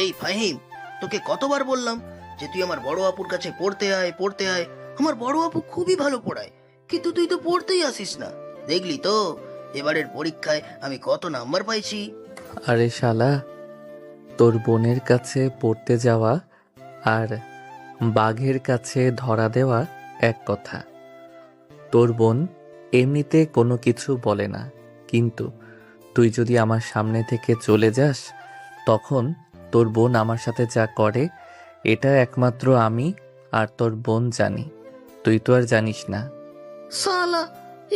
এই ফাহিম, তোকে কতবার বললাম যে তুই আমার বড় আপুর কাছে পড়তে আয় পড়তে আয়। আমার বড় আপু খুবই ভালো পড়ায়, কিন্তু তুই তো পড়তেই আসিস না। দেখলি তো এবারের পরীক্ষায় আমি কত নাম্বার পাইছি। আরে শালা, তোর বোনের কাছে পড়তে যাওয়া আর বাঘের কাছে ধরা দেওয়া এক কথা। তোর বোন এমনিতে কোনো কিছু বলে না, কিন্তু তুই যদি আমার সামনে থেকে চলে যাস, তখন তোর বোন আমার সাথে যা করে এটা একমাত্র আমি আর তোর বোন জানি। তুই তো আর জানিস না। সালা,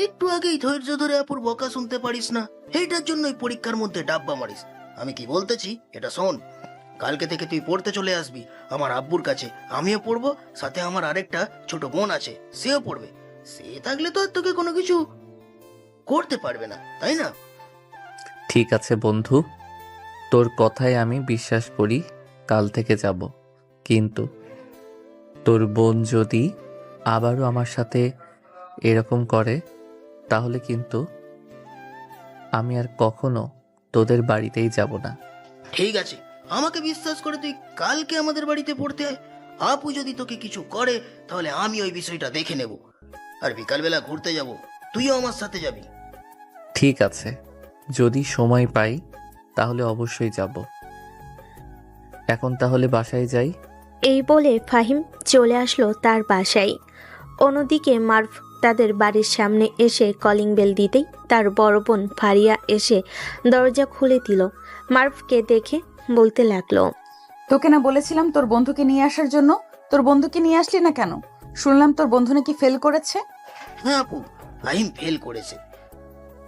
একটু আগেই ধৈর্য ধরে আপুর বকা শুনতে পারিস না, এইটার জন্যই পরীক্ষার মধ্যে ডাব্বা মারিস। আমি কি বলতেছি এটা শোন। কালকে থেকে তুই পড়তে চলে আসবি আমার আব্বুর কাছে। আমিও পড়বো, সাথে আমার আরেকটা ছোট বোন আছে, সেও পড়বে। সে থাকলে তো আর তোকে কোনো কিছু করতে পারবে না, তাই না? ঠিক আছে বন্ধু, তোর কথায় আমি বিশ্বাস করি, কাল থেকে যাব। কিন্তু তোর বোন যদি আবারও আমার সাথে এরকম করে, তাহলে কিন্তু আমি আর কখনো তোদের বাড়িতেই যাব না। ঠিক আছে, আমাকে বিশ্বাস করে তুই কালকে আমাদের বাড়িতে পড়তে আয়। আপু যদি তোকে কিছু করে তাহলে আমি ওই বিষয়টা দেখে নেব। আর বিকালবেলা ঘুরতে যাব, তুইও আমার সাথে যাবি। ঠিক আছে, যদি সময় পাই তাহলে অবশ্যই যাব। এখন তাহলে বাসায় যাই। এই বলে ফাহিম চলে আসলো তার বাসায়। অন্যদিকে মারুফ তাদের বাড়ির সামনে এসে কলিং বেল দিতেই তার বড় বোন ফারিয়া এসে দরজা খুলে দিল। মারুফকে দেখে বলতে লাগলো, তোকে না বলেছিলাম তোর বন্ধুকে নিয়ে আসার জন্য? তোর বন্ধুকে নিয়ে আসলি না কেন? শুনলাম তোর বন্ধু নাকি ফেল করেছে। হ্যাঁ আপু, ফাহিম ফেল করেছে।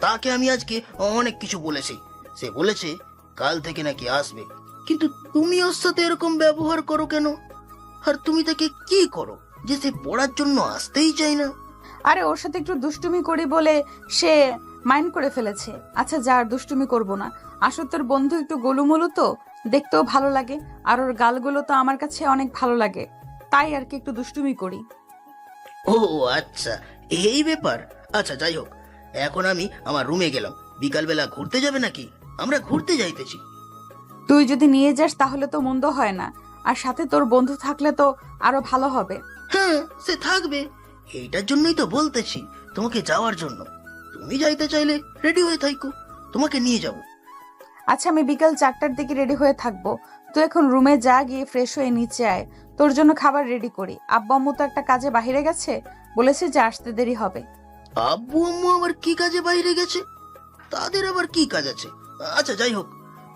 তাকে আমি আজকে অনেক কিছু বলেছি। সে বলেছে কাল থেকে নাকি আসবে, কিন্তু তুমি ওর সাথে এরকম ব্যবহার করো কেন? আর তুমি তাকে কি করো যে সে পড়ার জন্য আসতেই চায় না? আরে ওর সাথে একটু দুষ্টুমি করি বলে সে মাইন্ড করে ফেলেছে। আচ্ছা যা, আর দুষ্টুমি করব না। আসলে তোর বন্ধু একটু গোলুমলু তো, দেখতেও ভালো লাগে, আর ওর গালগুলো তো আমার কাছে অনেক ভালো লাগে, তাই আর কি একটু দুষ্টুমি করি। ও আচ্ছা, এই ব্যাপার। আচ্ছা যাই হোক, এখন আমি আমার রুমে গেলাম। বিকালবেলা ঘুরতে যাবে নাকি? আমরা ঘুরতে যাইতেছি। তুই যদি নিয়ে যাস তাহলে তো মন্দ হয় না, আর সাথে তোর বন্ধু থাকলে তো আরো ভালো হবে। হ্যাঁ, সে থাকবে। এইটার জন্যই তো বলতেছি তোমাকে যাওয়ার জন্য। তুমি যাইতে চাইলে রেডি হয়ে থাকো, তোমাকে নিয়ে যাব। আচ্ছা আমি বিকাল 4টার দিকে রেডি হয়ে থাকবো। তুই এখন রুমে যা, গিয়ে ফ্রেশ হয়ে নিচে আয়, তোর জন্য খাবার রেডি করি। আব্বু আম্মু তো একটা কাজে বাইরে গেছে, বলেছে যে আসতে দেরি হবে। আব্বু আম্মু আবার কি কাজে বাইরে গেছে? তাদের আবার কি কাজ আছে? আচ্ছা যাই হোক,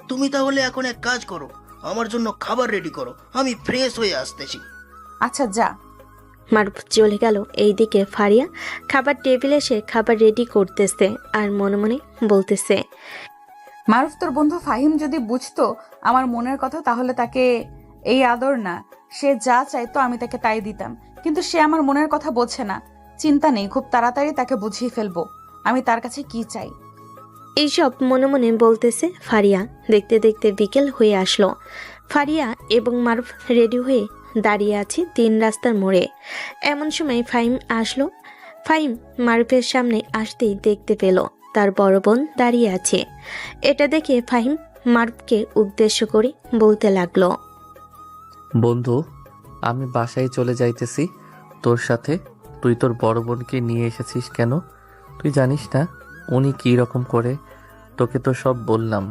তুমি তাহলে এখন এক কাজ করো, আমার জন্য খাবার রেডি করো, আমি ফ্রেশ হয়ে আসতেছি। আচ্ছা যা। মারুফ চলে গেল। এইদিকে ফারিয়া খাবার টেবিলে এসে খাবার রেডি করতেছে আর মনে মনে বলতেছে, মারুফ, তোর বন্ধু ফাহিম যদি বুঝতো আমার মনের কথা, তাহলে তাকে এই আদর না, সে যা চাইতো আমি তাকে তাই দিতাম, কিন্তু সে আমার মনের কথা বোঝে না। চিন্তা নেই, খুব তাড়াতাড়ি তাকে বুঝিয়ে ফেলবো আমি তার কাছে কি চাই। এইসব মনে মনে বলতেছে ফারিয়া। দেখতে দেখতে বিকেল হয়ে আসলো। ফারিয়া এবং মারুফ রেডি হয়ে দাঁড়িয়ে আছে 3 রাস্তার মোড়ে। এমন সময় ফাহিম আসলো। ফাহিম মারুফের সামনে আসতেই দেখতে পেল তার বড় বোন দাঁড়িয়ে আছে। এটা দেখে ফাহিম মারুফকে উদ্দেশ্য করে বলতে লাগলো, বন্ধু, আমি বাসায় চলে যাইতেছি তোর সাথে। তুই তোর বড় বোনকে নিয়ে এসেছিস কেন? তুই জানিস না উনি কি রকম করে? তোকে তো সব বললাম,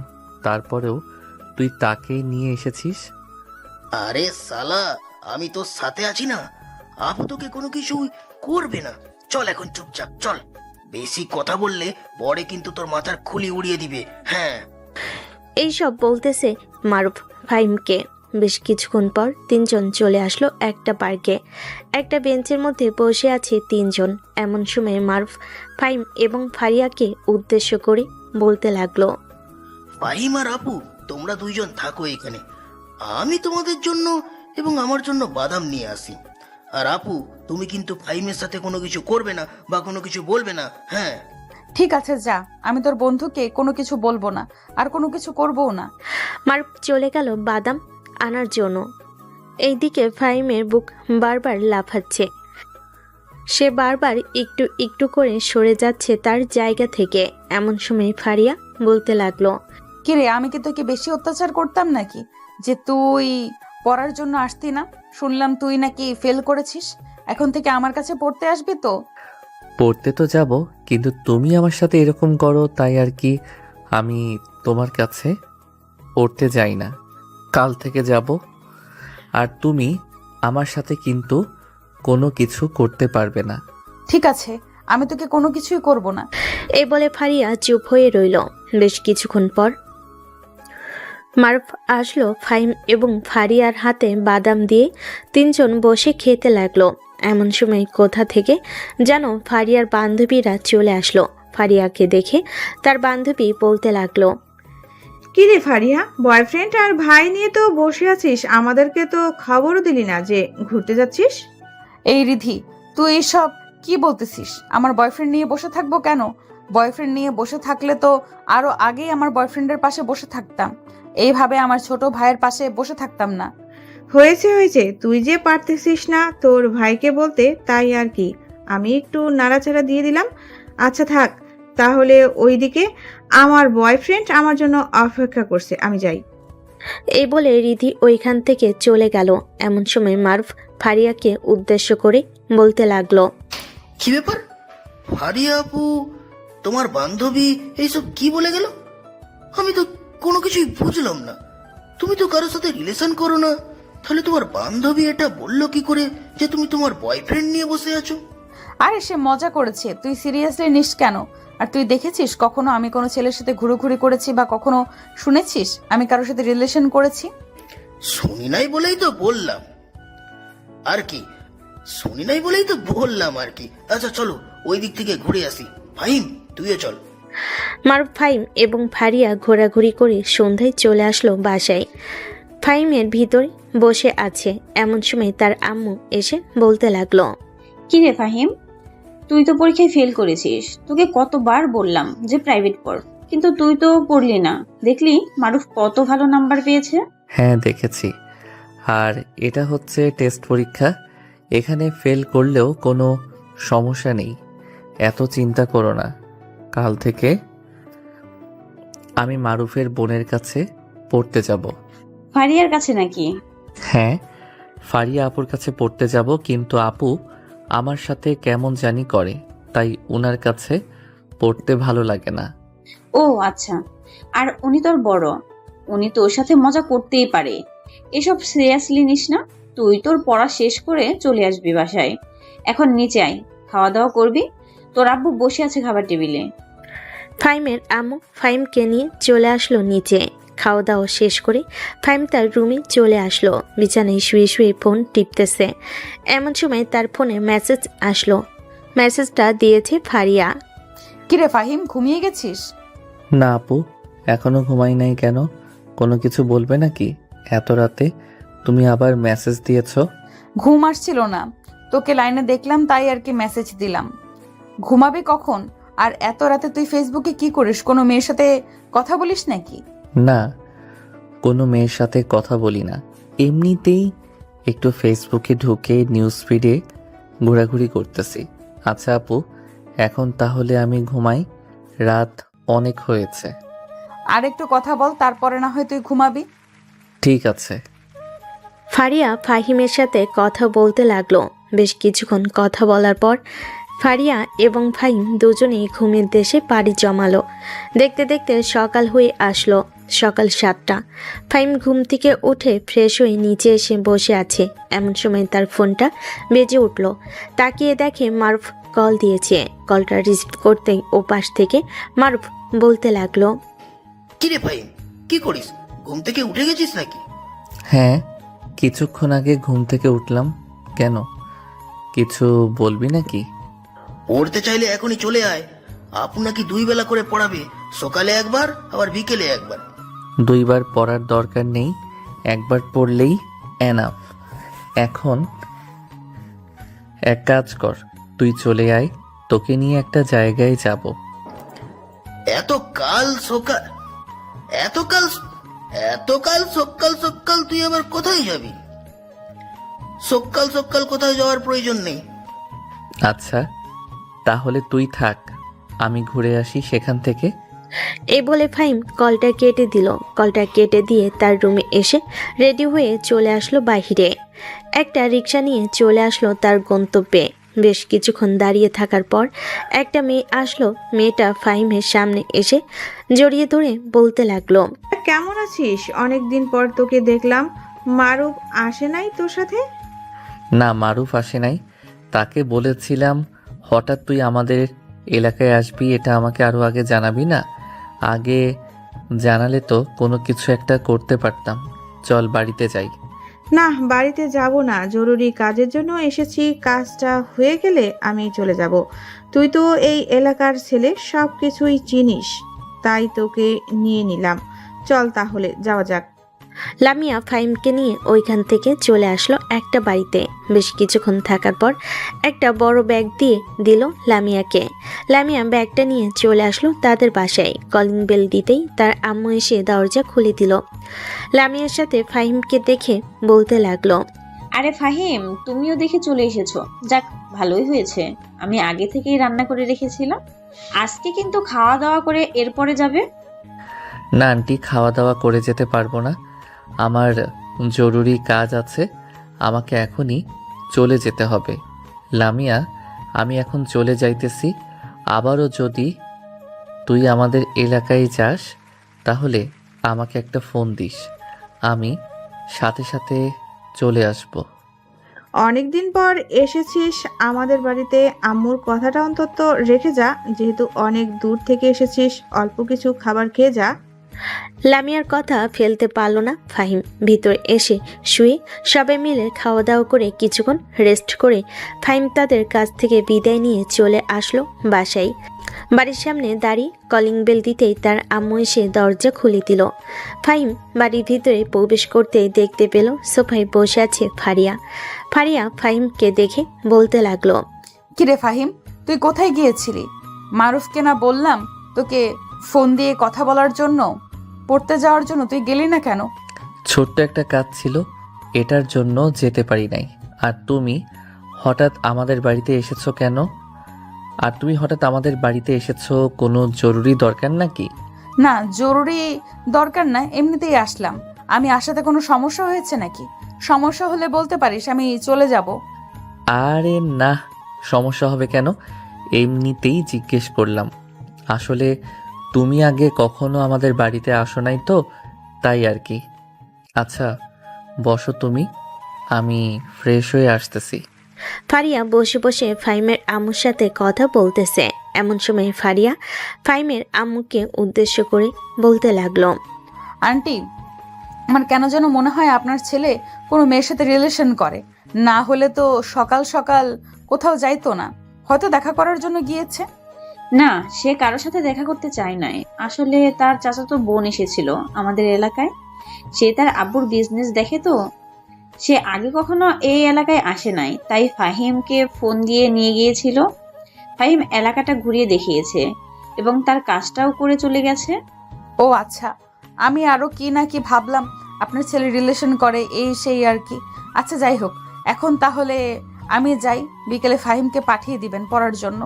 তারপরেও তুই তাকেই নিয়ে এসেছিস। আরে সালা, আমি তোর সাথে আছি না। আপু তোকে কোনো কিছু করবে না। চল এখন চুপচাপ চল। বেশি কথা বললে পরে কিন্তু তোর মাথার খুলি উড়িয়ে দিবে। হ্যাঁ। এইসব বলতেছে মারুফ ফাহিমকে। বেশ কিছুক্ষণ পর 3 জন চলে আসলো একটা পার্কে। একটা বেঞ্চের মধ্যে বসে আছে 3 জন। এমন সময় মারুফ ফাহিম এবং ফারিয়াকে উদ্দেশ্য করে বলতে লাগলো, ফাহিম আর আপু, তোমরা দুইজন থাকো এখানে। আমি তোমাদের জন্য এবং আমার জন্য বাদাম নিয়ে আসি। আর আপু, তুমি কিন্তু ফাহিমের সাথে কোনো কিছু করবে না বা কোনো কিছু বলবে না। হ্যাঁ। ঠিক আছে যা, আমি তোর বন্ধুকে কোনো কিছু বলবো না, আর কোনো কিছু করবও না। মারুফ চলে গেল বাদাম আনার জন্য। এইদিকে ফাহিমের বুক বারবার লাফাচ্ছে। সে বারবার একটু একটু করে সরে যাচ্ছে তার জায়গা থেকে। এমন সময় ফারিয়া বলতে লাগলো, কিরে, আমি কি তোকে বেশি অত্যাচার করতাম নাকি যে তুই পড়ার জন্য আসতি না? শুনলাম তুই নাকি ফেল করেছিস, এখন থেকে আমার কাছে পড়তে আসবি তো? পড়তে তো যাব, কিন্তু তুমি আমার সাথে এরকম করো তাই আর কি আমি তোমার কাছে পড়তে যাই না। কাল থেকে যাব, আর তুমি আমার সাথে কিন্তু কোনো কিছু করতে পারবে না। ঠিক আছে, আমি তোকে কোনো কিছুই করব না। এই বলে ফারিয়া চুপ হয়ে রইল। বেশ কিছুক্ষণ পর মারুফ আসলো ফাহিম এবং ফারিয়ার হাতে বাদাম দিয়ে তিনজন বসে খেতে লাগলো। এমন সময় কোথা থেকে যেন ফারিয়ার বান্ধবীরা চলে আসলো। ফারিয়াকে দেখে তার বান্ধবী বলতে লাগলো, কি রে ফারিয়া, বয়ফ্রেন্ড আর ভাই নিয়ে তো বসে আছিস, আমাদেরকে তো খবরও দিলি না যে ঘুরতে যাচ্ছিস। এই রিধি, তুই এসব কি বলতেছিস? আমার বয়ফ্রেন্ড নিয়ে বসে থাকবো কেন? বয়ফ্রেন্ড নিয়ে বসে থাকলে তো আরো আগেই আমার বয়ফ্রেন্ডের পাশে বসে থাকতাম, এইভাবে আমার ছোট ভাইয়ের পাশে বসে থাকতাম না। হয়েছে, তুই যে পারতেছিস না তোর ভাইকে বলতে, তাই আর কি আমি একটু নাড়াচাড়া দিয়ে দিলাম। আচ্ছা থাক তাহলে, ওইদিকে আমার বয়ফ্রেন্ড আমার জন্য অপেক্ষা করছে, আমি যাই। এই বলে রিধি ওইখান থেকে চলে গেল। এমন সময় মারুফ ফারিয়াকে উদ্দেশ্য করে বলতে লাগলো, কি ব্যাপার ফারিয়া আপু, তোমার বান্ধবী এইসব কি বলে গেল? আমি তো কোনো কিছুই বুঝলাম না। তুমি তো কারোর সাথে রিলেশন করো না, তাহলে তোমার বান্ধবী এটা বললো কি করে যে তুমি তোমার বয়ফ্রেন্ড নিয়ে বসে আছো? আরে সে মজা করেছে, তুই সিরিয়াসলি নিস কেন? আর তুই দেখেছিস কখনো আমি কোনো ছেলের সাথে ঘুরোঘুরি করেছি, বা কখনো শুনেছিস আমি কারোর সাথে রিলেশন করেছি? শুনি নাই বলেই তো বললাম আর কি, শুনি নাই বলেই তো বললাম আর কি। আচ্ছা চলো ওই দিক থেকে ঘুরে আসি। ফাহিম তুইও চল। মারুফ ফাহিম এবং ফারিয়া ঘোরাঘুরি করে সন্ধ্যায় চলে আসলো বাসায়। ফাহিমের ভিতরে বসে আছে। এমন সময় তার আম্মু এসে বলতে লাগলো, কি রে ফাহিম, তুই তো পরীক্ষায় ফেল করেছিস, তোকে কতবার বললাম যে প্রাইভেট পড়, কিন্তু তুই তো পড়লি না। দেখলি মারুফ কত ভালো নাম্বার পেয়েছে। হ্যাঁ দেখেছি, আর এটা হচ্ছে টেস্ট পরীক্ষা, এখানে ফেল করলেও কোনো সমস্যা নেই, এত চিন্তা করো না। কাল থেকে আমি মারুফের বোনের কাছে পড়তে যাব। ফারিয়ার কাছে নাকি? হ্যাঁ, ফারিয়া আপুর কাছে পড়তে যাব, কিন্তু আপু আমার সাথে কেমন জানি করে, তাই উনার কাছে পড়তে ভালো লাগে না। ও আচ্ছা, আর উনি তোর বড়, উনি তোর সাথে মজা করতেই পারে। এসব সিরিয়াসলি নিস না, তুই তোর পড়া শেষ করে চলে আসবি বাসায়। এখন নিচে আয়, খাওয়া দাওয়া করবি, তোর আব্বু বসে আছে খাবার টেবিলে। ফাহিমের আম্মু ফাহিমকে নিয়ে চলে আসলো নিচে। খাওয়া দাওয়া শেষ করে ফাহিম তার রুমে চলে আসলো। বিছানায় শুয়ে শুয়ে ফোন টিপতেছে। এমন সময় তার ফোনে মেসেজ আসলো। মেসেজটা দিয়েছে ফারিয়া। কিরে ফাহিম, ঘুমিয়ে গেছিস? না আপু, এখনো ঘুমাই নাই কেন? কোনো কিছু বলবে নাকি? এত রাতে তুমি আবার মেসেজ দিয়েছো? ঘুম আসছিল না, তোকে লাইনে দেখলাম তাই আর কি মেসেজ দিলাম। ঘুমাবি কখন? আর এত রাতে তুই ফেসবুকে কি করিস? কোনো মেয়ের সাথে কথা বলিস নাকি? না, কোনো মেয়ের সাথে কথা বলি না, এমনিতেই একটু ফেসবুকে ঢুকে নিউজ ফিডে ঘোরাঘুরি করতেছি। আচ্ছা আপু, এখন তাহলে আমি ঘুমাই, রাত অনেক হয়েছে। আর একটু কথা বল, তারপরে না হয় তুই ঘুমাবি। ঠিক আছে। ফারিয়া ফাহিমের সাথে কথা বলতে লাগলো। বেশ কিছুক্ষণ কথা বলার পর ফারিয়া এবং ফাহিম দুজনেই ঘুমের দেশে পাড়ি জমালো। দেখতে দেখতে সকাল হয়ে আসলো। সকাল 7টা। ফাহিম ঘুম থেকে উঠে ফ্রেশ হয়ে নিচে এসে বসে আছে। এমন সময় তার ফোনটা বেজে উঠল। তাকিয়ে দেখে মারুফ কল দিয়েছে। কলটা রিসিভ করতেই ওপাশ থেকে মারুফ বলতে লাগলো, কিরে ফাহিম, কি করিস? ঘুম থেকে উঠে গেছিস নাকি? হ্যাঁ, কিছুক্ষণ আগে ঘুম থেকে উঠলাম। কেন, কিছু বলবি নাকি? পড়তে চাইলে এখনই চলে আয়। আপু নাকি 2 বেলা করে পড়াবে, সকালে একবার আবার বিকেলে একবার। 2 বার পড়ার দরকার নেই, একবার পড়লেই এনাফ। এখন এক কাজ কর, তুই চলে আয়, তোকে নিয়ে একটা জায়গায় যাব। এত কাল সকাল সকাল তুই আবার কোথায় যাবি? সকাল সকাল কোথায় যাওয়ার প্রয়োজন নেই। আচ্ছা তাহলে তুই থাক, আমি ঘুরে আসি সেখান থেকে, এই বলে ফাহিম কলটা কেটে দিল। কলটা কেটে দিয়ে তার রুমে এসে রেডি হয়ে চলে আসলো বাইরে। একটা রিক্সা নিয়ে চলে আসলো তার গন্তব্যে। বেশ কিছুক্ষণ দাঁড়িয়ে থাকার পর একটা মেয়ে আসলো। মেয়েটা ফাহিমের সামনে এসে জড়িয়ে ধরে বলতে লাগলো, কেমন আছিস? অনেক দিন পর তোকে দেখলাম। মারুফ আসে নাই তোর সাথে? না, মারুফ আসে নাই। তাকে বলেছিলাম হঠাৎ তুই আমাদের এলাকায় আসবি, এটা আমাকে আরও আগে জানাবি না? আগে জানালে তো কোনো কিছু একটা করতে পারতাম। চল বাড়িতে যাই। না, বাড়িতে যাব না, জরুরি কাজের জন্য এসেছি। কাজটা হয়ে গেলে আমি চলে যাব। তুই তো এই এলাকার ছেলে, সব কিছুই চিনিস, তাই তোকে নিয়ে নিলাম। চল তাহলে যাওয়া যাক। লামিয়া ফাহিমকে নিয়ে ওইখান থেকে চলে আসলো একটা বাড়িতে। বেশ কিছুক্ষণ থাকার পর একটা বড় ব্যাগ দিয়ে দিল লামিয়াকে। লামিয়া ব্যাগটা নিয়ে চলে আসলো তাদের বাসায়। কলিং বেল দিতেই তার আম্মু এসে দরজা খুলে দিল। লামিয়ার সাথে ফাহিমকে দেখে বলতে লাগলো, আরে ফাহিম, তুমিও দেখে চলে এসেছো। যাক, ভালোই হয়েছে। আমি আগে থেকেই রান্না করে রেখেছিলাম। আজকে কিন্তু খাওয়া দাওয়া করে এরপরে যাবে। না আন্টি, খাওয়া দাওয়া করে যেতে পারবো না, আমার জরুরি কাজ আছে। আমাকে এখনই চলে যেতে হবে। লামিয়া, আমি এখন চলে যাইতেছি। আবারও যদি তুই আমাদের এলাকায় যাস তাহলে আমাকে একটা ফোন দিস, আমি সাথে সাথে চলে আসব। অনেকদিন পর এসেছিস আমাদের বাড়িতে, আম্মুর কথাটা অন্তত রেখে যা। যেহেতু অনেক দূর থেকে এসেছিস, অল্প কিছু খাবার খেয়ে যা। লামিয়ার কথা ফেলতে পারল না ফাহিম। ভিতর এসে শুয়ে সবাই মিলে খাওয়া দাওয়া করে কিছুক্ষণ রেস্ট করে ফাহিম তাদের কাছ থেকে বিদায় নিয়ে চলে আসলো বাসায়। বাড়ির সামনে দাঁড়িয়ে কলিং বেল দিতেই তার আম্মু এসে দরজা খুলে দিল। ফাহিম বাড়ির ভিতরে প্রবেশ করতেই দেখতে পেল সোফায় বসে আছে ফারিয়া। ফারিয়া ফাহিমকে দেখে বলতে লাগলো, কিরে ফাহিম, তুই কোথায় গিয়েছিলি? মারুফকে না বললাম তোকে ফোন দিয়ে কথা বলার জন্য? পড়তে যাওয়ার জন্য তুই গেলি না কেন? ছোট্ট একটা কাজ ছিল, এটার জন্য যেতে পারি নাই। আর তুমি হঠাৎ আমাদের বাড়িতে এসেছো কেন? কোনো জরুরি দরকার নাকি? না, জরুরি দরকার না, এমনিতেই আসলাম। আমি আসাতে কোনো সমস্যা হয়েছে নাকি? সমস্যা হলে বলতে পারিস, আমি চলে যাব। আরে না, সমস্যা হবে কেন? এমনিতেই জিজ্ঞেস করলাম। আসলে তুমি আগে কখনো আমাদের বাড়িতে আসো নাই তো, তাই আর কি। আচ্ছা বসো তুমি, আমি ফ্রেশ হয়ে আসতেছি। ফারিয়া বসে বসে ফাহিমের আম্মুর সাথে কথা বলতেছে। এমন সময় ফারিয়া ফাহিমের আম্মুকে উদ্দেশ্য করে বলতে লাগলো, আন্টি, আমার কেন যেন মনে হয় আপনার ছেলে কোনো মেয়ের সাথে রিলেশন করে। না হলে তো সকাল সকাল কোথাও যাইতো না, হয়তো দেখা করার জন্য গিয়েছে। না, সে কারোর সাথে দেখা করতে চায় নাই। আসলে তার চাচাতো বোন এসেছিল আমাদের এলাকায়। সে তার আব্বুর বিজনেস দেখে তো। সে আগে কখনো এই এলাকায় আসে নাই, তাই ফাহিমকে ফোন দিয়ে নিয়ে গিয়েছিল। ফাহিম এলাকাটা ঘুরিয়ে দেখিয়েছে এবং তার কাজটাও করে চলে গেছে। ও আচ্ছা, আমি আরো কি না কি ভাবলাম আপনার ছেলে রিলেশন করে, এই সেই আর কি। আচ্ছা যাই হোক, এখন তাহলে আমি যাই, বিকেলে ফাহিমকে পাঠিয়ে দিবেন পড়ার জন্য।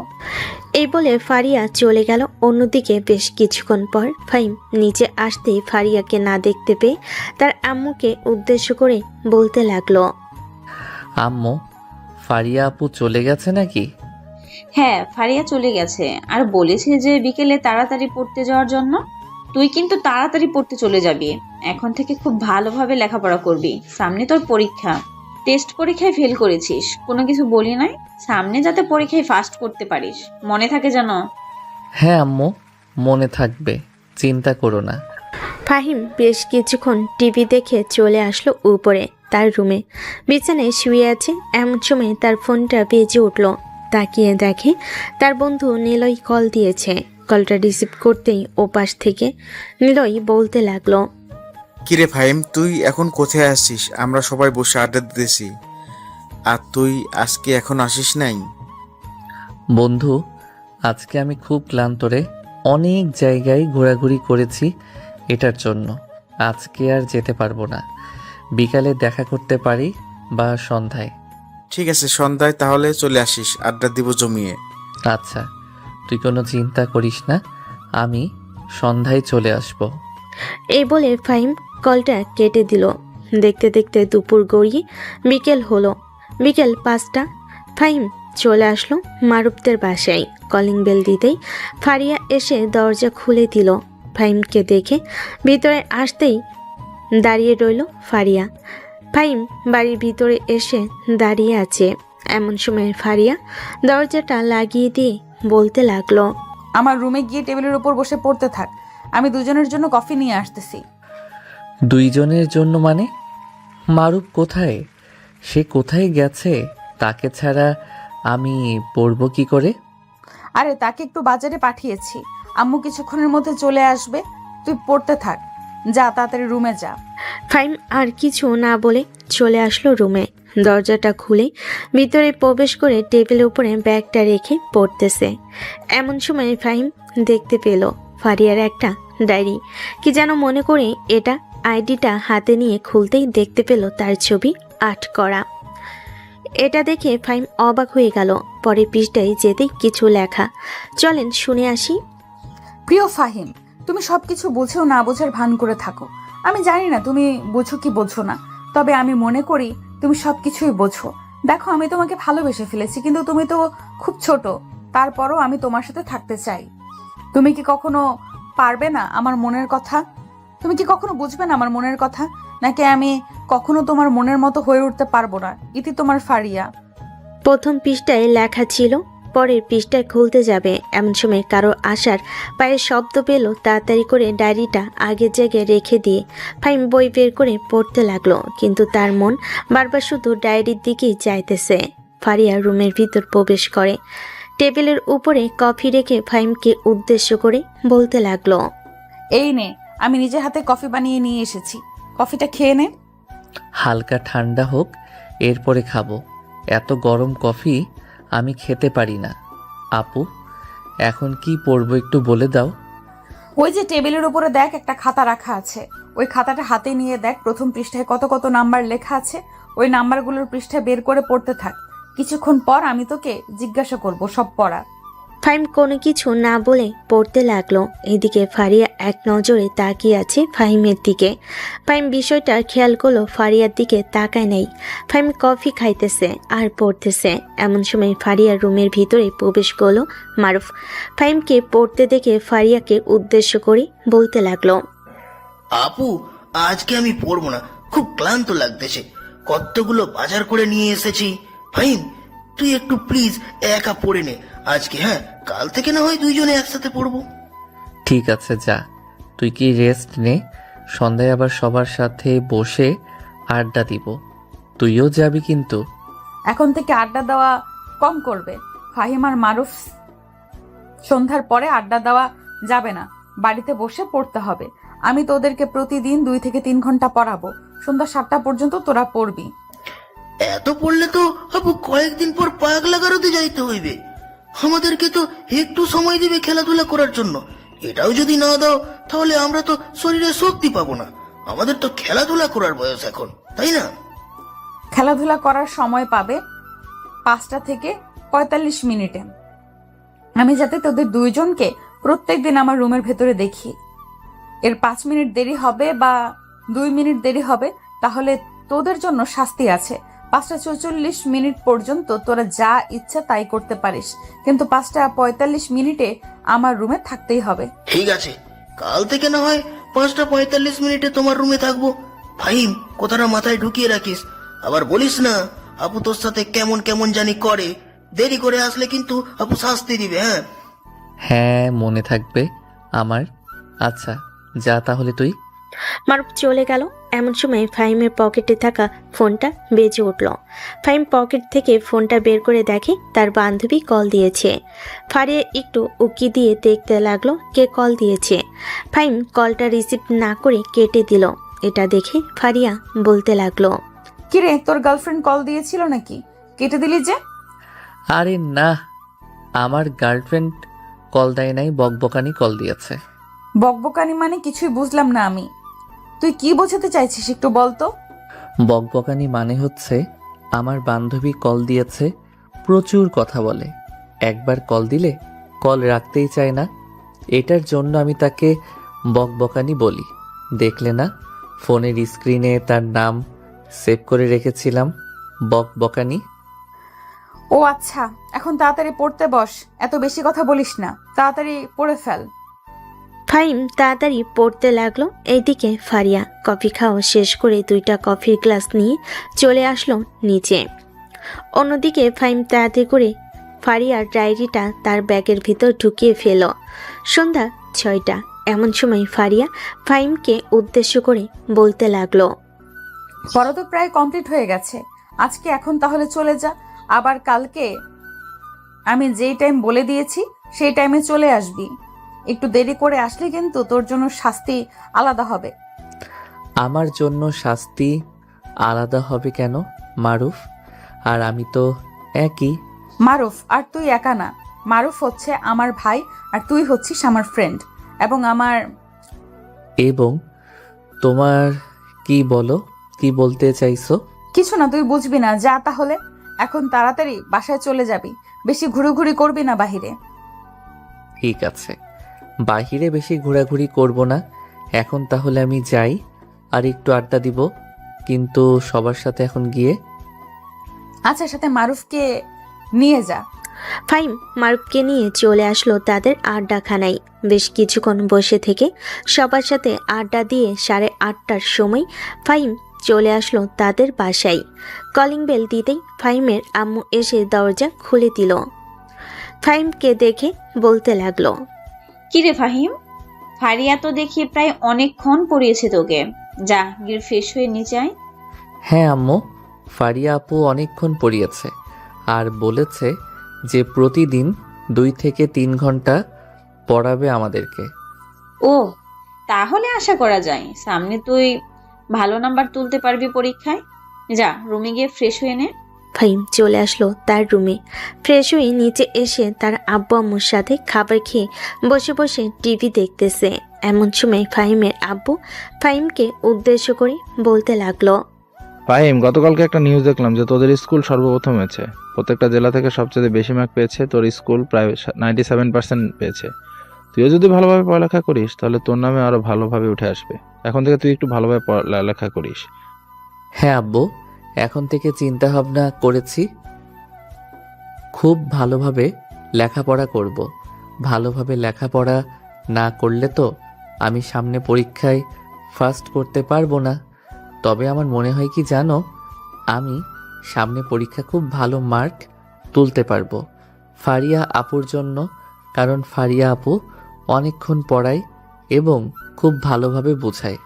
এই বলে ফারিয়া চলে গেল। অন্যদিকে বেশ কিছুক্ষণ পর ফাহিম নিচে আসতেই ফারিয়াকে না দেখতে পেয়ে তার আম্মুকে উদ্দেশ্য করে বলতে লাগলো, আম্মু, ফারিয়া আপু চলে গেছে নাকি? হ্যাঁ, ফারিয়া চলে গেছে আর বলেছে যে বিকেলে তাড়াতাড়ি পড়তে যাওয়ার জন্য। তুই কিন্তু তাড়াতাড়ি পড়তে চলে যাবি। এখন থেকে খুব ভালোভাবে লেখাপড়া করবি। সামনে তোর পরীক্ষা। টেস্ট পরীক্ষায় ফেল করেছিস, কোনো কিছু বলি নাই। সামনে যাতে পরীক্ষায় ফার্স্ট করতে পারিস, মনে থাকে যেন। হ্যাঁ আম্মু, মনে থাকবে, চিন্তা করো না। ফাহিম বেশ কিছুক্ষণ টিভি দেখে চলে আসলো উপরে তার রুমে। বিছানায় শুয়ে আছে। এমন সময় তার ফোনটা বেজে উঠল। তাকিয়ে দেখে তার বন্ধু নিলয় কল দিয়েছে। কলটা রিসিভ করতেই ওপাশ থেকে নিলয় বলতে লাগলো, কিরে ফাহিম, তুই এখন কোথায় আসছিস? আমরা সবাই বসে আড্ডা দিতেছি, আর তুই আজকে এখন আসিস নাই? বন্ধু, আজকে আমি খুব ক্লান্ত রে। অনেক জায়গায় ঘোরাঘুরি করেছি, এটার জন্য আজকে আর যেতে পারবো না। বিকালে দেখা করতে পারি বা সন্ধ্যায়। ঠিক আছে, সন্ধ্যায় তাহলে চলে আসিস, আড্ডা দিব জমিয়ে। আচ্ছা, তুই কোনো চিন্তা করিস না, আমি সন্ধ্যায় চলে আসবো। এই বলে ফাহিম কলটা কেটে দিল। দেখতে দেখতে দুপুর গড়িয়ে বিকেল হলো। বিকেল 5টা। ফাহিম চলে আসলো মারুফদের বাসায়। কলিং বেল দিতেই ফারিয়া এসে দরজা খুলে দিল। ফাহিমকে দেখে ভিতরে আসতেই দাঁড়িয়ে রইল ফারিয়া। ফাহিম বাড়ির ভিতরে এসে দাঁড়িয়ে আছে। এমন সময় ফারিয়া দরজাটা লাগিয়ে দিয়ে বলতে লাগলো, আমার রুমে গিয়ে টেবিলের উপর বসে পড়তে থাক, আমি দুজনের জন্য কফি নিয়ে আসতেছি। 2 জনের জন্য মানে? মারুফ কোথায়? সে কোথায় গেছে? তাকে ছাড়া আমি পড়বো কি করে? আরে তাকে একটু বাজারে পাঠিয়েছি, আম্মু কিছুক্ষণের মধ্যে চলে আসবে, তুই পড়তে থাক, যা তাড়াতাড়ি রুমে যা। ফাহিম আর কিছু না বলে চলে আসলো রুমে। দরজাটা খুলে ভিতরে প্রবেশ করে টেবিলের উপরে ব্যাগটা রেখে পড়তেছে। এমন সময় ফাহিম দেখতে পেল ফারিয়ার একটা ডায়েরি। কি যেন মনে করে এটা আইডিটা হাতে নিয়ে খুলতেই দেখতে পেল তার ছবি আর্ট করা। এটা দেখে ফাহিম অবাক হয়ে গেল। পরে পৃষ্ঠায় যেতেই কিছু লেখা। চলেন শুনে আসি। প্রিয় ফাহিম, তুমি সবকিছু বুঝেও না বোঝার ভান করে থাকো। আমি জানি না তুমি বোঝো কি বোঝো না, তবে আমি মনে করি তুমি সবকিছুই বোঝো। দেখো, আমি তোমাকে ভালোবেসে ফেলেছি, কিন্তু তুমি তো খুব ছোট, তারপরও আমি তোমার সাথে থাকতে চাই। তুমি কি কখনো পারবে না আমার মনের কথা? তুমি কি কখনো বুঝবে না আমার মনের কথা? নাকি আমি কখনো তোমার মনের মতো হয়ে উঠতে পারবো না? ইতি তোমার ফারিয়া। প্রথম পৃষ্ঠায় লেখা ছিল, পরের পৃষ্ঠায় খুলতে যাবে এমন সময় কারো আসার পায়ের শব্দ পেল। তাড়াতাড়ি করে ডায়েরিটা আগের জায়গায় রেখে দিয়ে ফাহিম বই বের করে পড়তে লাগলো, কিন্তু তার মন বারবার শুধু ডায়েরির দিকেই চাইতেছে। ফারিয়া রুমের ভিতর প্রবেশ করে। টেবিলের উপরে কফি রেখে ফাহিমকে উদ্দেশ্য করে বলতে লাগলো, এই নে, আমি নিজের হাতে কফি বানিয়ে নিয়ে এসেছি, কফিটা খেয়ে নে। হালকা ঠান্ডা হোক, এরপরে খাবো। এত গরম কফি আমি খেতে পারি না। আপু, এখন কি পড়বো একটু বলে দাও। ওই যে টেবিলের উপরে দেখ, একটা খাতা রাখা আছে, ওই খাতাটা হাতে নিয়ে দেখ, প্রথম পৃষ্ঠায় কত কত নাম্বার লেখা আছে। ওই নাম্বারগুলোর পৃষ্ঠায় বের করে পড়তে থাক। কিছুক্ষণ পর আমি তোকে জিজ্ঞাসা করব সব পড়া। ফাহিম কোনো কিছু না বলে পড়তে লাগলো। এদিকে ফারিয়া এক নজরে তাকিয়ে আছে ফাহিমের দিকে। ফাহিম বিষয়টা খেয়াল করলো, ফারিয়ার দিকে তাকায় নাই। ফাহিম কফি খাইতেছে আর পড়তেছে। এমন সময় ফারিয়ার রুমের ভিতরে প্রবেশ করলো মারুফ। ফাহিমকে পড়তে দেখে ফারিয়াকে উদ্দেশ্য করে বলতে লাগলো, আপু, আজকে আমি পড়বো না, খুব ক্লান্ত লাগতেছে। কতগুলো বাজার করে নিয়ে এসেছি। ফাহিম, তুই একটু প্লিজ একা পড়ে নে আজকে। হ্যাঁ, কাল থেকে না হয় দুইজনে একসাথে পড়বো। ঠিক আছে, যা, তুই কি রেস্ট নে। সন্ধ্যায় আবার সবার সাথে বসে আড্ডা দিব। তুইও যাবি কিন্তু। এখন থেকে আড্ডা দেওয়া কম করবে ফাহিম আর মারুফ। সন্ধ্যার পরে আড্ডা দেওয়া যাবে না, বাড়িতে বসে পড়তে হবে। আমি তোদেরকে প্রতিদিন 2 থেকে 3 ঘন্টা পড়াবো। সন্ধ্যা 7টা পর্যন্ত তোরা পড়বি। এত পড়লে তো আপু কয়েকদিন পর পাগলা গারদে যাইতে হইবে। আমাদেরকে তো একটু সময় দিবে খেলাধুলা করার জন্য। এটাও যদি না দাও তাহলে আমরা তো শরীরে শক্তি পাবো না। আমাদের তো খেলাধুলা করার বয়স এখন, তাই না? খেলাধুলা করার সময় পাবে 5টা থেকে 45 মিনিটে। আমি যাতে তোদের দুইজনকে প্রত্যেকদিন আমার রুমের ভেতরে দেখি। এর 5 মিনিট দেরি হবে বা 2 মিনিট দেরি হবে, তাহলে তোদের জন্য শাস্তি আছে। 5টা 44 মিনিট পর্যন্ত তোরা যা ইচ্ছা তাই করতে পারিস, কিন্তু 5টা 45 মিনিটে আমার রুমে থাকতেই হবে। ঠিক আছে, কাল থেকে না হয় 5টা 45 মিনিটে তোমার রুমে থাকবো। ফাহিম, কথাটা মাথায় ঢুকিয়ে রাখিস। আবার বলিস না আপু তোর সাথে কেমন কেমন জানি করে। দেরি করে আসলে কিন্তু আপু শাস্তি দিবে। হ্যাঁ হ্যাঁ, মনে থাকবে আমার। আচ্ছা, যা তাহলে তুই। মারুফ চলে গেল। এমন সময় ফাহিমের পকেটে থাকা ফোনটা বেজে উঠল। ফাহিম পকেট থেকে ফোনটা বের করে দেখে তার বান্ধবী কল দিয়েছে। ফারিয়া একটু উকি দিয়ে দেখতে লাগলো কে কল দিয়েছে। ফাহিম কলটা রিসিভ না করে কেটে দিল। এটা দেখে ফারিয়া বলতে লাগলো, কিরে, তোর গার্লফ্রেন্ড কল দিয়েছিল নাকি? কেটে দিলি যে? আরে না, আমার গার্লফ্রেন্ড কল দেয় নাই, বকবকানি কল দিয়েছে। বকবকানি মানে কিছুই বুঝলাম না আমি। তুই কি বোঝাতে চাইছিস একটু বলতো? বকবকানি মানে হচ্ছে আমার বান্ধবী কল দিয়েছে, প্রচুর কথা বলে। একবার কল দিলে কল রাখতেই চায় না। এটার জন্য আমি তাকে বকবকানি বলি। দেখলে না, ফোনের স্ক্রিনে তার নাম সেভ করে রেখেছিলাম, বকবকানি। ও আচ্ছা, এখন তাড়াতাড়ি পড়তে বস, এত বেশি কথা বলিস না, তাড়াতাড়ি পড়ে ফেল। ফাহিম তাড়াতাড়ি পড়তে লাগলো। এইদিকে ফারিয়া কফি খাওয়া শেষ করে 2টা কফির গ্লাস নিয়ে চলে আসলো নিচে। অন্যদিকে ফাহিম তাড়াতাড়ি করে ফারিয়ার ডায়েরিটা তার ব্যাগের ভিতর ঢুকিয়ে ফেল। সন্ধ্যা 6টা। এমন সময় ফারিয়া ফাহিমকে উদ্দেশ্য করে বলতে লাগলো, পড়া তো প্রায় কমপ্লিট হয়ে গেছে, আজকে এখন তাহলে চলে যা, আবার কালকে আমি যেই টাইম বলে দিয়েছি সেই টাইমে চলে আসবি। একটু দেরি করে আসলে কিন্তু তোর জন্য শাস্তি আলাদা হবে। আমার জন্য শাস্তি আলাদা হবে কেন মারুফ? আর আমি তো একই। মারুফ আর তুই একা না, মারুফ হচ্ছে আমার ভাই আর তুই হচ্ছিস আমার ফ্রেন্ড। এবং তোমার কি বলো, কি বলতে চাইছো? কিছু না, তুই বুঝবি না, যা তাহলে। এখন তাড়াতাড়ি বাসায় চলে যাবি, বেশি ঘুরোঘুরি করবি না বাহিরে। ঠিক আছে, বাহিরে বেশি ঘোরাঘুরি করব না। এখন তাহলে আমি যাই, আর একটু আড্ডা দিব, কিন্তু সবার সাথে এখন গিয়ে। আচ্ছা, সাথে মারুফকে নিয়ে যা। ফাহিম মারুফকে নিয়ে চলে আসলো তাদের আড্ডাখানায়। বেশ কিছুক্ষণ বসে থেকে সবার সাথে আড্ডা দিয়ে 8:30টার সময় ফাহিম চলে আসলো তাদের বাসায়। কলিং বেল দিতেই ফাহিমের আম্মু এসে দরজা খুলে দিল। ফাহিমকে দেখে বলতে লাগলো, কিরে ফাহিম, ফারিয়া তো দেখি প্রায় অনেকক্ষণ পড়িয়েছে তোকে, যা গিয়ে ফ্রেশ হয়ে নিচে আয়। হ্যাঁ আম্মু, ফারিয়া আপু অনেকক্ষণ পড়িয়েছে আর বলেছে যে প্রতিদিন 2 থেকে 3 ঘন্টা পড়াবে আমাদেরকে। ও, তাহলে আশা করা যায় সামনে তুই ভালো নাম্বার তুলতে পারবি পরীক্ষায়। যা রুমে গিয়ে ফ্রেশ হয়ে নে। ফাহিম চলে আসলো তার রুমে। ফ্রেশ হয়ে নিচে এসে তার আব্বু আম্মুর সাথে খাবার খেয়ে বসে বসে টিভি দেখতেছে। এমন সময় ফাহিমের আব্বু ফাহিমকে উদ্দেশ্য করে বলতে লাগলো, ফাহিম, গতকালকে একটা নিউজ দেখলাম যে তোদের স্কুল সর্বপ্রথম হয়েছে, প্রত্যেকটা জেলা থেকে সবচেয়ে বেশি মার্ক পেয়েছে তোর স্কুল, প্রায় 97% পেয়েছে। তুইও যদি ভালোভাবে পড়ালেখা করিস তাহলে তোর নামে আরো ভালোভাবে উঠে আসবে। এখন থেকে তুই একটু ভালোভাবে পড়ালেখা করিস। হ্যাঁ আব্বু, এখন থেকে চিন্তা ভাবনা করেছি, খুব ভালোভাবে লেখাপড়া করব। ভালোভাবে লেখাপড়া না করলে তো আমি সামনে পরীক্ষায় ফার্স্ট করতে পারবো না। তবে আমার মনে হয় কি জানো, আমি সামনে পরীক্ষা খুব ভালো মার্ক তুলতে পারবো ফারিয়া আপুর জন্য, কারণ ফারিয়া আপু অনেকক্ষণ পড়ায় এবং খুব ভালোভাবে বোঝায়।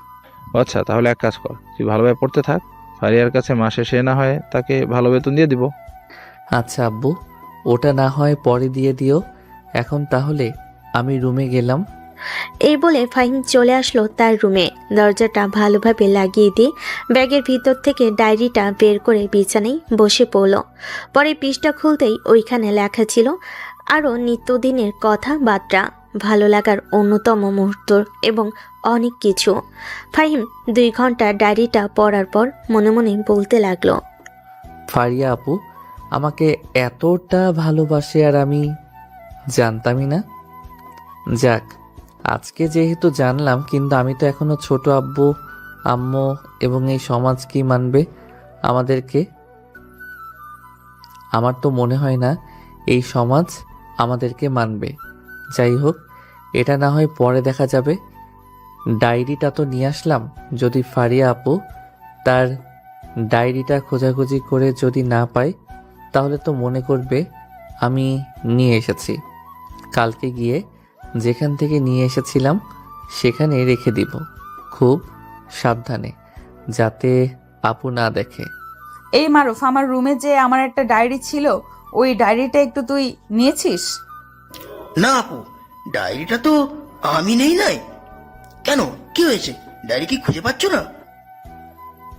আচ্ছা, তাহলে এক কাজ কর, তুই ভালোভাবে পড়তে থাক, ফারিয়ার কাছে মাসে সে না হয় তাকে ভালো বেতন দিয়ে দিব। আচ্ছা আব্বু, ওটা না হয় পরে দিয়ে দিও। এখন তাহলে আমি রুমে গেলাম। এই বলে ফাহিম চলে আসলো তার রুমে। দরজাটা ভালোভাবে লাগিয়ে দিয়ে ব্যাগের ভিতর থেকে ডায়েরিটা বের করে বিছানায় বসে পড়ল। পরে পৃষ্ঠা খুলতেই ওইখানে লেখা ছিল আরও নিত্যদিনের কথাবার্তা, ভালো লাগার অন্যতম মুহূর্ত এবং অনেক কিছু। ফাহিম 2 ঘন্টা ডায়েরিটা পড়ার পর মনে মনে বলতে লাগলো, ফারিয়া আপু আমাকে এতটা ভালোবাসে আর আমি জানতামই না। যাক, আজকে যেহেতু জানলাম, কিন্তু আমি তো এখনো ছোট। আব্বু আম্মু এবং এই সমাজ কি মানবে আমাদেরকে? আমার তো মনে হয় না এই সমাজ আমাদেরকে মানবে। যাই হোক, এটা না হয় পরে দেখা যাবে। ডায়েরিটা তো নিয়ে আসলাম, যদি ফারিয়া আপু তার ডায়েরিটা খোঁজাখুঁজি করে যদি না পায় তাহলে তো মনে করবে আমি নিয়ে এসেছি। কালকে গিয়ে যেখান থেকে নিয়ে এসেছিলাম সেখানে রেখে দিব, খুব সাবধানে, যাতে আপু না দেখে। এই মারুফ, আমার রুমে যে আমার একটা ডায়েরি ছিল, ওই ডায়েরিটা একটু তুই নিয়েছিস? না আপু, ডায়েরিটা তো আমি নাই। কেন, কি হয়েছে? ডায়েরি কি খুঁজে পাচ্ছ না?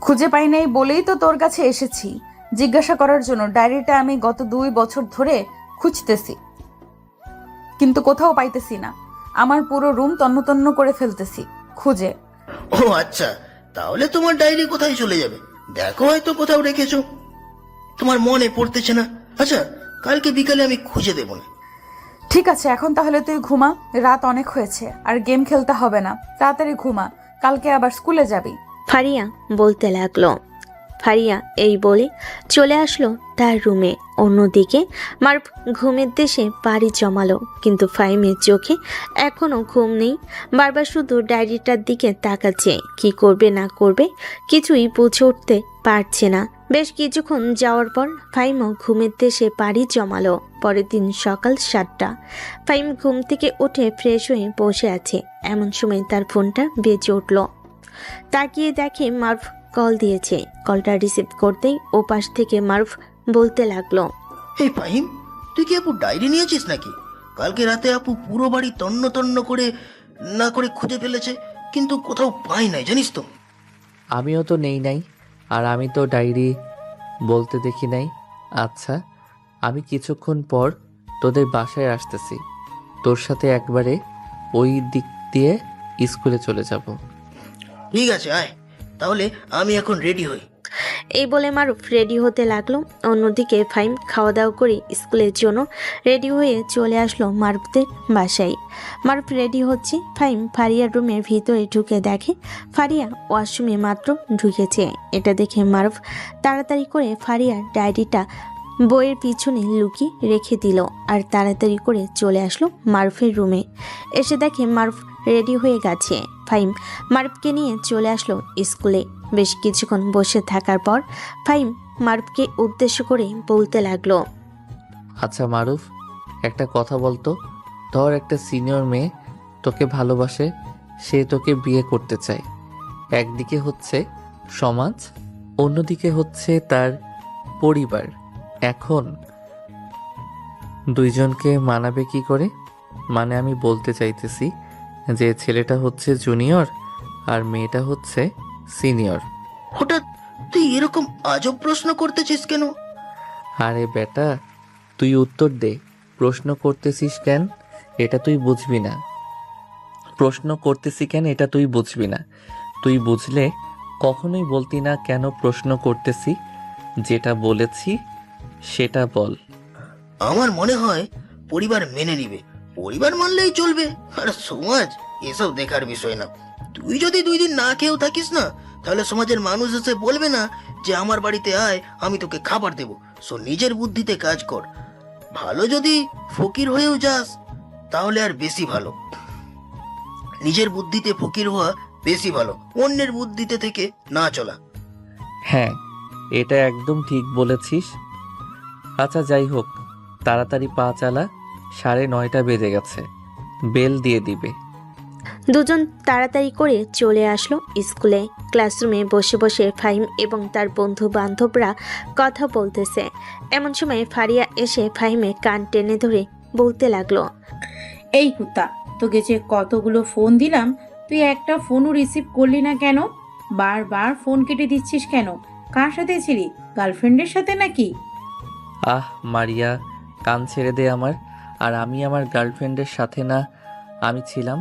খুঁজে পাই নাই বলেই তো তোর কাছে এসেছি জিজ্ঞাসা করার জন্য। ডায়েরিটা আমি গত 2 বছর ধরে খুঁজতেছি, কিন্তু কোথাও পাইতেছি না। আমার পুরো রুম তন্ন করে ফেলতেছি খুঁজে। ও আচ্ছা, তাহলে তোমার ডায়েরি কোথায় চলে যাবে? দেখো, হয়তো কোথাও রেখেছো, তোমার মনে পড়তেছে না। আচ্ছা, কালকে বিকালে আমি খুঁজে দেবো না। ঠিক আছে, এখন তাহলে তুই ঘুমা, রাত অনেক হয়েছে, আর গেম খেলতে হবে না, তাড়াতাড়ি ঘুমা, কালকে আবার স্কুলে যাবি। ফারিয়া বলতে লাগলো। ফারিয়া এই বলে চলে আসলো তার রুমে। অন্যদিকে মারুফ ঘুমের দেশে পাড়ি জমালো, কিন্তু ফাহিমের চোখে এখনো ঘুম নেই। বারবার শুধু ডায়েরিটার দিকে তাকাচ্ছে, কি করবে না করবে কিছুই বুঝে উঠতে পারছে না। বেশ কিছুক্ষণ যাওয়ার পর ফাহিমও ঘুমের দেশে পাড়ি জমালো। পরের দিন সকাল 7টা। ফাহিম ঘুম থেকে উঠে ফ্রেশ হয়ে বসে আছে, এমন সময় তার ফোনটা বেজে উঠল। তাকিয়ে দেখে মারুফ কল দিয়েছে। কলটা রিসিভ করতেই ওপাশ থেকে মারুফ বলতে লাগলো। এই ফাহিম, তুই কি আপু ডায়েরি নিয়েছিস নাকি? কালকে রাতে আপু পুরো বাড়ি তন্ন তন্ন করে না করে খুঁজে ফেলেছে, কিন্তু কোথাও পাই নাই, জানিস তো। আমিও তো নেই নাই, আর আমি তো ডায়েরি বলতে দেখি নাই। আচ্ছা, আমি কিছুক্ষণ পর তোদের বাসায় আসতেছি, তোর সাথে একবারে ওই দিক দিয়ে স্কুলে চলে যাব। ঠিক আছে, আয় তাহলে, আমি এখন রেডি হই। এই বলে মারুফ রেডি হতে লাগলো। অন্যদিকে ফাহিম খাওয়া দাওয়া করে স্কুলের জন্য রেডি হয়ে চলে আসলো মারুফদের বাসায়। মারুফ রেডি হচ্ছে, ফাহিম ফারিয়ার রুমের ভিতরে ঢুকে দেখে ফারিয়া ওয়াশরুমে মাত্র ঢুকেছে। এটা দেখে মারুফ তাড়াতাড়ি করে ফারিয়ার ডায়েরিটা বইয়ের পিছনে লুকিয়ে রেখে দিল আর তাড়াতাড়ি করে চলে আসলো মারুফের রুমে। এসে দেখে মারুফ রেডি হয়ে গেছে। ফাহিম মারুফকে নিয়ে চলে আসলো স্কুলে। বেশ কিছুক্ষণ বসে থাকার পর ফাহিম মারুফকে উদ্দেশ্য করে বলতে লাগলো। আচ্ছা মারুফ, একটা কথা বলতো, ধর একটা সিনিয়র মেয়ে তোকে ভালোবাসে, সে তোকে বিয়ে করতে চায়। একদিকে হচ্ছে সমাজ, অন্যদিকে হচ্ছে তার পরিবার। এখন দুইজনকে মানাবে কি করে? মানে আমি বলতে চাইতেছি যে ছেলেটা হচ্ছে জুনিয়র আর মেয়েটা হচ্ছে সিনিয়র। হঠাৎ তুই এরকম আজব প্রশ্ন করতেছিস কেন? আরে বেটা, তুই উত্তর দে। প্রশ্ন করতেছিস কেন এটা তুই বুঝবি না। প্রশ্ন করতেছি কেন এটা তুই বুঝবি না। তুই বুঝলে কখনোই বলতি না কেন প্রশ্ন করতেছি। যেটা বলেছি সেটা বল। আমার মনে হয় পরিবার মেনে নিবে, পরিবার মানলেই চলবে, আর সমাজ এসব দেখার বিষয় না। তুই যদি 2 দিন না খেয়েও থাকিস না, তাহলে সমাজের মানুষ এসে বলবে না যে আমার বাড়িতে আয়, আমি তোকে খাবার দেবো। সো নিজের বুদ্ধিতে কাজ কর। ভালো যদি ফকির হয়েও যাস তাহলে আর বেশি ভালো। নিজের বুদ্ধিতে ফকির হওয়া বেশি ভালো, অন্যের বুদ্ধিতে থেকে না চলা। হ্যাঁ, এটা একদম ঠিক বলেছিস। আচ্ছা যাই হোক, তাড়াতাড়ি পা চালা, 9:30 বেজে গেছে, বেল দিয়ে দিবে। দুজন তাড়াতাড়ি করে চলে আসলো স্কুলে। ক্লাসরুমে বসে বসে ফাহিম এবং তার বন্ধু বান্ধবরা কথা বলতেছে। এমন সময় ফারিয়া এসে ফাহিমে কান টেনে ধরে বলতে লাগলো। এই কুত্তা, তোকে যে কতগুলো ফোন দিলাম, তুই একটা ফোনও রিসিভ করলি না কেন? বারবার ফোন কেটে দিচ্ছিস কেন? কার সাথে ছিলি? গার্লফ্রেন্ডের সাথে নাকি? আহ মারিয়া, কান ছেড়ে দে আমার। আর আমি আমার গার্লফ্রেন্ডের সাথে না, আমি ছিলাম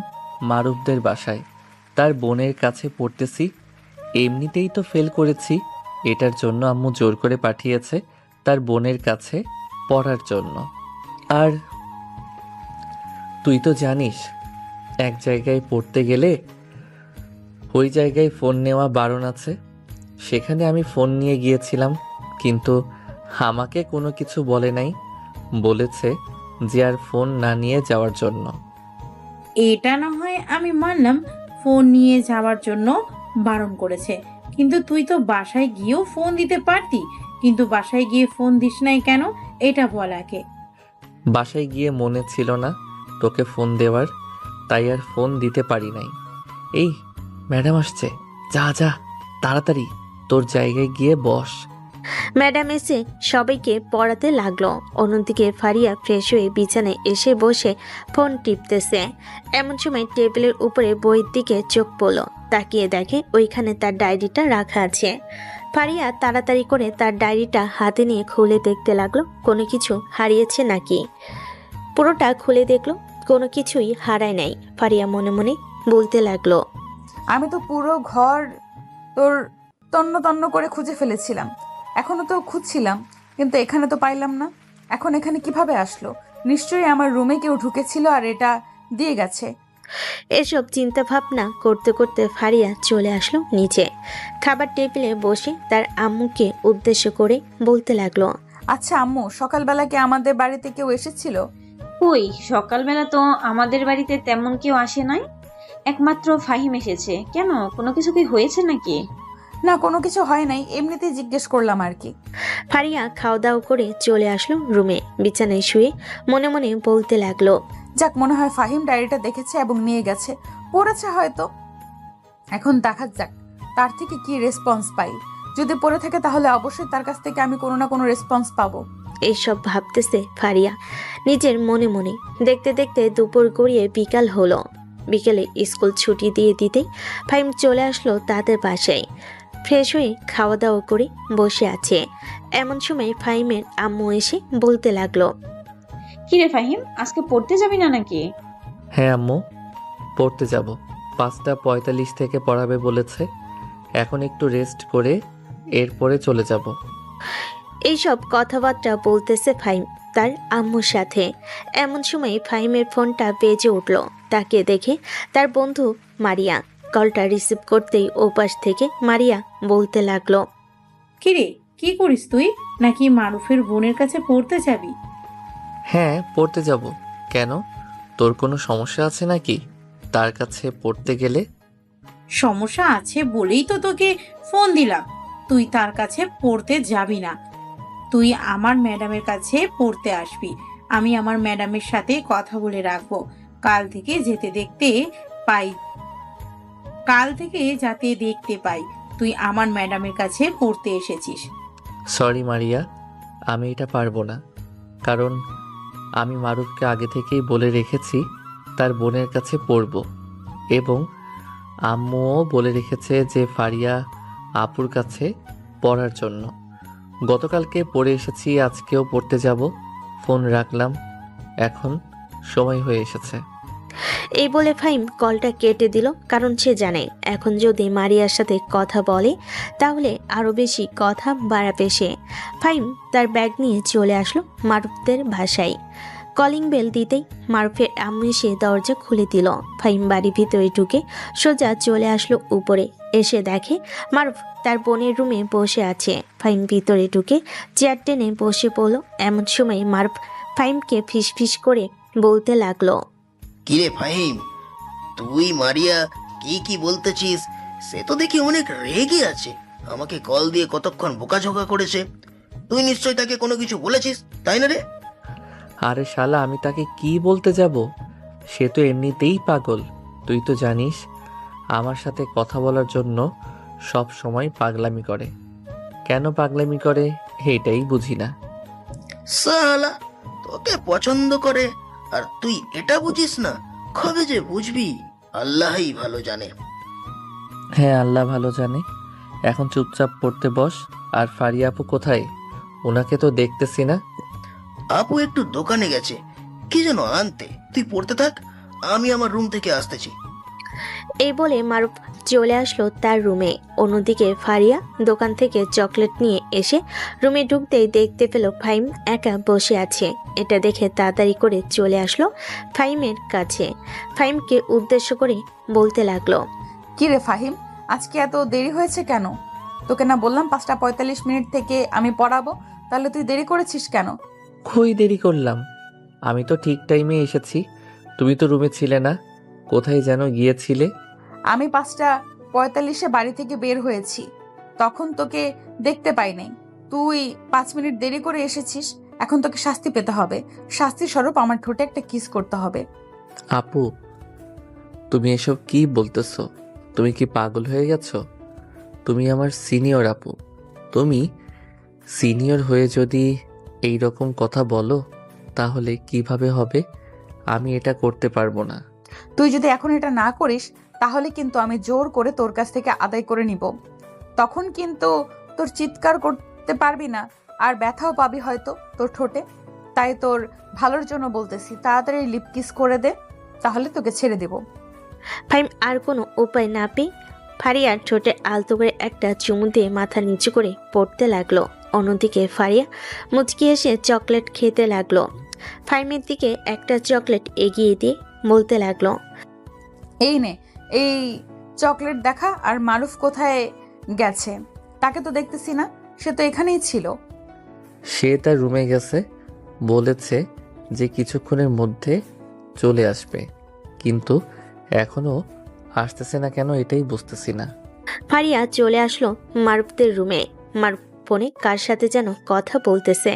মারুফদের বাসায়, তার বোনের কাছে পড়তেছি। এমনিতেই তো ফেল করেছি, এটার জন্য আম্মু জোর করে পাঠিয়েছে তার বোনের কাছে পড়ার জন্য। আর তুই তো জানিস এক জায়গায় পড়তে গেলে ওই জায়গায় ফোন নেওয়া বারণ আছে। সেখানে আমি ফোন নিয়ে গিয়েছিলাম, কিন্তু আমাকে কোনো কিছু বলে নাই, বলেছে যে আর ফোন না নিয়ে যাওয়ার জন্য। এটা না হয় আমি মানলাম, ফোন নিয়ে যাওয়ার জন্য বারণ করেছে, কিন্তু তুই তো বাসায় গিয়েও ফোন দিতে পারতি। কিন্তু বাসায় গিয়ে ফোন দিস নাই কেন, এটা বল আগে। বাসায় গিয়ে মনে ছিল না তোকে ফোন দেওয়ার, তাই আর ফোন দিতে পারি নাই। এই ম্যাডাম আসছে, যা যা তাড়াতাড়ি তোর জায়গায় গিয়ে বস। ম্যাডাম এসে সবাইকে পড়াতে লাগলো। অন্যদিকে ফারিয়া ফ্রেশ হয়ে বিছানায় এসে বসে ফোন টিপতেছে। এমন সময় টেবিলের উপরে বইয়ের দিকে চোখ পড়ল। তাকিয়ে দেখে ওইখানে তার ডায়েরিটা রাখা আছে। ফারিয়া তাড়াতাড়ি করে তার ডায়েরিটা হাতে নিয়ে খুলে দেখতে লাগলো কোনো কিছু হারিয়েছে নাকি। পুরোটা খুলে দেখলো কোনো কিছুই হারায় নাই। ফারিয়া মনে মনে বলতে লাগলো, আমি তো পুরো ঘর তোর তন্ন তন্ন করে খুঁজে ফেলেছিলাম, এখনো তো খুঁজছিলাম, কিন্তু এখানে তো পাইলাম না। এখন এখানে কিভাবে আসলো? নিশ্চয়ই আমার রুমে কেউ ঢুকেছিল আর এটা দিয়ে গেছে। এসব চিন্তা ভাবনা করতে করতে ফারিয়া চলে আসলো নিচে। খাবার টেবিলে বসে তার আম্মুকে উদ্দেশ্য করে বলতে লাগলো, আচ্ছা আম্মু, সকালবেলা কি আমাদের বাড়িতে কেউ এসেছিল? কই, সকালবেলা তো আমাদের বাড়িতে তেমন কেউ আসে নাই, একমাত্র ফাহিম এসেছে। কেন, কোনো কিছু কি হয়েছে নাকি? না, কোনো কিছু হয় নাই, এমনিতেই জিজ্ঞেস করলাম আর কি। ফারিয়া খাওয়া দাওয়া করে চলে আসলো রুমে। বিছানায় শুয়ে মনে মনে বলতে লাগলো, যাক, মনে হয় ফাহিম ডায়েরিটা দেখেছে এবং নিয়ে গেছে, পড়েছে হয়তো। এখন দেখা যাক তার থেকে কি রেসপন্স পাই। যদি পড়ে থাকে তাহলে অবশ্যই তার কাছ থেকে আমি কোনো না কোনো রেসপন্স পাবো। এইসব ভাবতেছে ফারিয়া নিজের মনে মনে। দেখতে দেখতে দুপুর গড়িয়ে বিকাল হলো। বিকেলে স্কুল ছুটি দিয়ে দিতেই ফাহিম চলে আসলো তাদের বাসায়। ফ্রেশ হয়ে খাওয়া দাওয়া করে বসে আছে। এমন সময় ফাহিমের আম্মু এসে বলতে লাগলো, কিরে ফাহিম, আজকে পড়তে যাবি না নাকি? হ্যাঁ আম্মু, পড়তে যাব। 5:45 থেকে পড়াবে বলেছে। এখন একটু রেস্ট করে এরপরে চলে যাব। এইসব কথাবার্তা বলতেছে ফাহিম তার আম্মুর সাথে। এমন সময় ফাহিমের ফোনটা বেজে উঠল। তাকে দেখে তার বন্ধু মারিয়া। কলটা রিসিভ করতেই ওপাশ থেকে মারিয়া বলতে লাগলো, কিরে, কি করিস তুই? নাকি মারুফের বোনের কাছে পড়তে যাবি? হ্যাঁ, পড়তে যাব। কেন, তোর কোনো সমস্যা আছে নাকি তার কাছে পড়তে গেলে? সমস্যা আছে বলেই তো তোকে ফোন দিলাম। তুই তার কাছে পড়তে যাবি না, তুই আমার ম্যাডামের কাছে পড়তে আসবি। আমি আমার ম্যাডামের সাথে কথা বলে রাখবো। কাল থেকে যাতে দেখতে পাই তুই আমার ম্যাডামের কাছে পড়তে এসেছিস। সরি মারিয়া, আমি এটা পারবো না। কারণ আমি মারুফকে আগে থেকেই বলে রেখেছি তার বোনের কাছে পড়ব, এবং আম্মুও বলে রেখেছে যে ফারিয়া আপুর কাছে পড়ার জন্য। গতকালকে পড়ে এসেছি, আজকেও পড়তে যাব। ফোন রাখলাম, এখন সময় হয়ে এসেছে। এই বলে ফাহিম কলটা কেটে দিল। কারণ সে জানে এখন যদি মারিয়ার সাথে কথা বলে তাহলে আরো বেশি কথা বাড়াবে সে। ফাহিম তার ব্যাগ নিয়ে চলে আসলো মারুফদের বাসায়। কলিং বেল দিতেই মারুফের আম্মু এসে দরজা খুলে দিল। ফাহিম বাড়ির ভিতরে ঢুকে সোজা চলে আসলো উপরে। এসে দেখে মারুফ তার বোনের রুমে বসে আছে। ফাহিম ভিতরে ঢুকে চেয়ার টেনে বসে পড়ল। এমন সময় মারুফ ফাহিমকে ফিসফিস করে বলতে লাগলো, কিরে ফাহিম, তুই মারিয়া কি বলতেছিস? সে তো দেখি অনেক রেগে আছে। আমাকে কল দিয়ে কতক্ষণ বোকাঝোকা করেছে। তুই নিশ্চয় তাকে কোনো কিছু বলেছিস, তাই না রে? আরে শালা, আমি তাকে কি বলতে যাব? সে তো এমনিতেই পাগল। তুই তো জানিস আমার সাথে কথা বলার জন্য সব সময় পাগলামি করে। কেন পাগলামি করে এটাই বুঝি না। সালা, তোকে পছন্দ করে আর তুই এটা বুঝিস না? কবে যে বুঝবি আল্লাহই ভালো জানে। হ্যাঁ, আল্লাহ ভালো জানে। এখন চুপচাপ পড়তে বস। আর ফারিয়া আপু কোথায়? ওনাকে তো দেখতেছি না। আপু একটু দোকানে গেছে, কি যেন আনতে। তুই পড়তে থাক, আমি আমার রুম থেকে আসতেছি। এই বলে মারুফ চলে আসলো তার রুমে। অন্যদিকে ফারিয়া দোকান থেকে চকলেট নিয়ে এসে রুমে ঢুকতেই দেখতে পেল ফাহিম একা বসে আছে। এটা দেখে তাড়াতাড়ি করে চলে আসলো ফাহিমের কাছে। ফাহিমকে উদ্দেশ্য করে বলতে লাগলো, কি রে ফাহিম, আজকে এত দেরি হয়েছে কেন? তোকে না বললাম 5:45 থেকে আমি পড়াবো, তাহলে তুই দেরি করেছিস কেন? কই দেরি করলাম? আমি তো ঠিক টাইমে এসেছি। তুমি তো রুমে ছিলে না, কোথায় যেন গিয়েছিলে। আমি 5:45 বাড়ি থেকে বের হয়েছি, তখন তোকে দেখতে পাই নাই। তুই 5 মিনিট দেরি করে এসেছিস, এখন তোকে শাস্তি পেতে হবে। শাস্তি স্বরূপ আমার ঠোঁটে একটা কিস করতে হবে। আপু, তুমি এসব কি বলতেছো? তুমি কি পাগল হয়ে গেছো? তুমি আমার সিনিয়র আপু। তুমি সিনিয়র হয়ে যদি এই রকম কথা বলো তাহলে কিভাবে হবে? আমি এটা করতে পারবো না। তুই যদি এখন এটা না করিস তাহলে কিন্তু আমি জোর করে তোর কাছ থেকে আদায় করে নিব। তখন কিন্তু তোর চিৎকার করতে পারবি না, আর ব্যথাও পাবি হয়তো তোর ঠোঁটে। তাই তোর ভালোর জন্য বলতেছি, তাড়াতাড়ি লিপ কিস করে দে, তাহলে তোকে ছেড়ে দেব। ফাহিম আর কোনো উপায় না পেয়ে ফারিয়ার ঠোঁটে আলতো করে একটা চুমু দিয়ে মাথা নিচু করে পড়তে লাগলো। অন্যদিকে ফারিয়া মুচকি এসে চকলেট খেতে লাগলো। ফাহিমের দিকে একটা চকলেট এগিয়ে দিয়ে বলতে লাগলো, এই নে, এই চকলেট দেখা। আর মারুফ কোথায় গেছে? তাকে তো দেখতেছি না, সে তো এখানেই ছিল। সে তার রুমে গেছে, বলেছে যে কিছুক্ষণের মধ্যে চলে আসবে, কিন্তু এখনো আসতেছে না কেন এটাই বুঝতেছি না। ফারিয়া চলে আসলো মারুফদের রুমে। মারুফ ফোনে কার সাথে যেন কথা বলতেছে।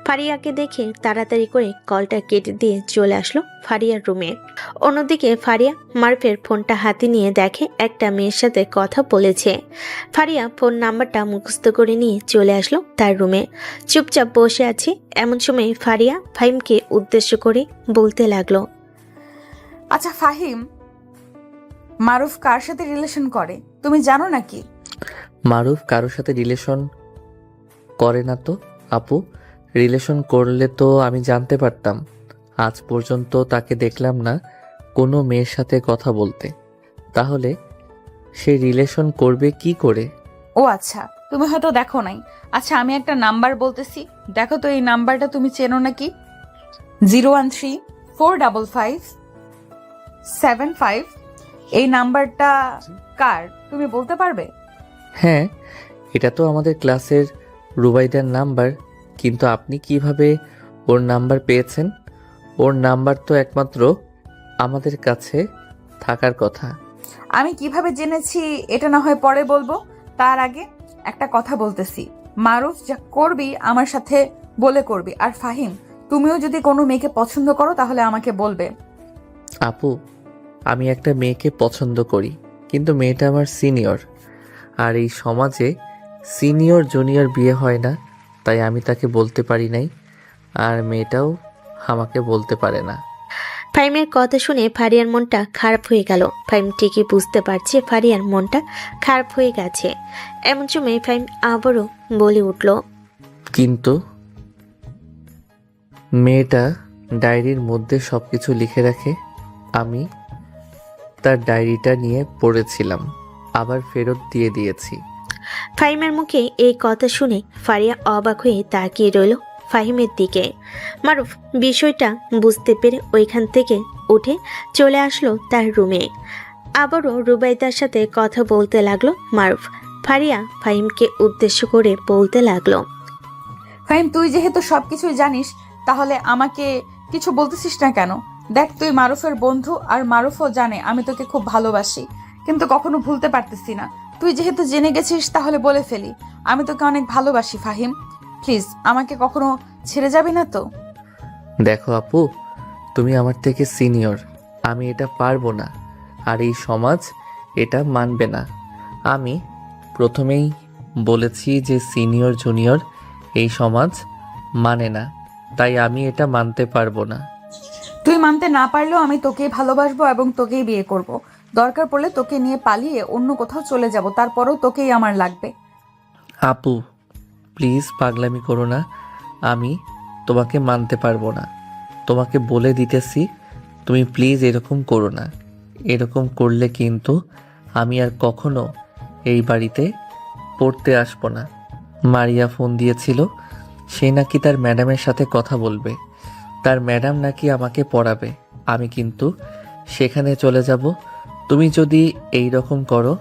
ফারিয়াকে দেখে তাড়াতাড়ি করে কলটা কেটে দিয়ে চলে আসলো ফারিয়ার রুমে। অন্যদিকে ফারিয়া মারুফের ফোনটা হাতে নিয়ে দেখে একটা মেয়ের সাথে কথা বলেছে। ফারিয়া ফোন নাম্বারটা মুখস্থ করে নিয়ে চলে আসলো তার রুমে। চুপচাপ বসে আছে। এমন সময় ফারিয়া ফাহিমকে উদ্দেশ্য করে বলতে লাগলো, আচ্ছা ফাহিম, মারুফ কার সাথে রিলেশন করে তুমি জানো নাকি? মারুফ কারোর সাথে রিলেশন করে না তো আপু। রিলেশন করলে তো আমি জানতে পারতাম। আজ পর্যন্ত তাকে দেখলাম না কোনো মেয়ের সাথে কথা বলতে। তাহলে সে রিলেশন করবে কি করে? ও আচ্ছা, তুমি হয়তো দেখো নাই। আচ্ছা আমি একটা নাম্বার বলতেছি, দেখো তো এই নাম্বারটা তুমি চেনো নাকি? 013-455-75। এই নাম্বারটা কার তুমি বলতে পারবে? হ্যাঁ, এটা তো আমাদের ক্লাসের রুবাইদার নাম্বার। কিন্তু আপনি কিভাবে ওর নাম্বার পেয়েছেন? ওর নাম্বার তো একমাত্র আমাদের কাছে থাকার কথা। আমি কিভাবে জেনেছি এটা না হয় পরে বলবো, তার আগে একটা কথা বলতেছি। মারুফ যা করবি আমার সাথে বলে করবি। আর ফাহিম, তুমিও যদি কোনো মেয়েকে পছন্দ করো তাহলে আমাকে বলবে। আপু, আমি একটা মেয়েকে পছন্দ করি, কিন্তু মেয়েটা আমার সিনিয়র। আর এই সমাজে সিনিয়র জুনিয়র বিয়ে হয় না, তাই আমি তাকে বলতে পারি নাই। আর মেয়েটাও আমাকে বলতে পারে না। ফাহিমের কথা শুনে ফারিয়ার মনটা খারাপ হয়ে গেল। ফাহিম ঠিকই বুঝতে পারছে ফারিয়ার মনটা খারাপ হয়ে গেছে। এমন সময় ফাহিম আবারও বলে উঠল, কিন্তু মেয়েটা ডায়েরির মধ্যে সবকিছু লিখে রাখে। আমি তার ডায়েরিটা নিয়ে পড়েছিলাম, আবার ফেরত দিয়ে দিয়েছি। ফাহিমের মুখে এই কথা শুনে ফারিয়া অবাক হয়ে তাকিয়ে রইল ফাহিমের দিকে। মারুফ বিষয়টা বুঝতে পেরে ওইখান থেকে উঠে চলে আসলো তার রুমে। আবারও রুবাইদার সাথে কথা বলতে লাগলো মারুফ। ফারিয়া ফাহিমকে উদ্দেশ্য করে বলতে লাগলো, ফাহিম, তুই যেহেতু সবকিছুই জানিস তাহলে আমাকে কিছু বলতেছিস না কেন? দেখ, তুই মারুফের বন্ধু, আর মারুফও জানে আমি তোকে খুব ভালোবাসি, কিন্তু কখনো ভুলতে পারতেছি না। তুই যেহেতু জেনে গেছিস তাহলে বলে ফেলি, আমি তোকে অনেক ভালোবাসি ফাহিম। প্লিজ আমাকে কখনো ছেড়ে যাবি না তো? দেখো আপু, তুমি আমার থেকে সিনিয়র, আমি এটা পারবো না। আর এই সমাজ এটা মানবে না। আমি প্রথমেই বলেছি যে সিনিয়র জুনিয়র এই সমাজ মানে না, তাই আমি এটা মানতে পারবো না। তুই মানতে না পারলেও আমি তোকেই ভালোবাসবো এবং তোকেই বিয়ে করব। দরকার পড়লে তোকে নিয়ে পালিয়ে অন্য কোথাও চলে যাব, তারপরেও তোকেই আমার লাগবে। আপু প্লিজ পাগলামি করো না, আমি তোমাকে মানতে পারবো না। তোমাকে বলে দিতেছি, তুমি প্লিজ এরকম করো না। এরকম করলে কিন্তু আমি আর কখনো এই বাড়িতে পড়তে আসবো না। মারিয়া ফোন দিয়েছিল, সে নাকি তার ম্যাডামের সাথে কথা বলবে। তার ম্যাডাম নাকি আমাকে পড়াবে। আমি কিন্তু সেখানে চলে যাব। তুমি যদি এই রকম করো।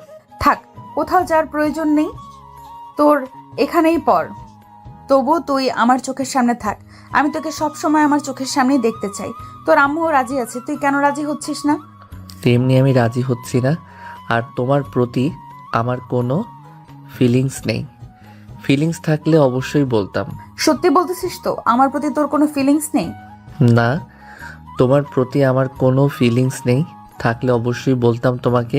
থাক, কোথাও যাওয়ার প্রয়োজন নেই, তোর এখানেই পড়। তবু তুই আমার চোখের সামনে থাক। আমি তোকে সব সময় আমার চোখের সামনেই দেখতে চাই। তোর আম্মুও রাজি আছে, তুই কেন রাজি হচ্ছিস না? তেমনি আমি রাজি হচ্ছি না। আর তোমার প্রতি আমার কোনো ফিলিংস নেই। ফিলিংস থাকলে অবশ্যই বলতাম। সত্যি বলতেছিস তো আমার প্রতি তোর কোনো ফিলিংস নেই? না, তোমার প্রতি আমার কোনো ফিলিংস নেই, থাকলে অবশ্যই বলতাম তোমাকে।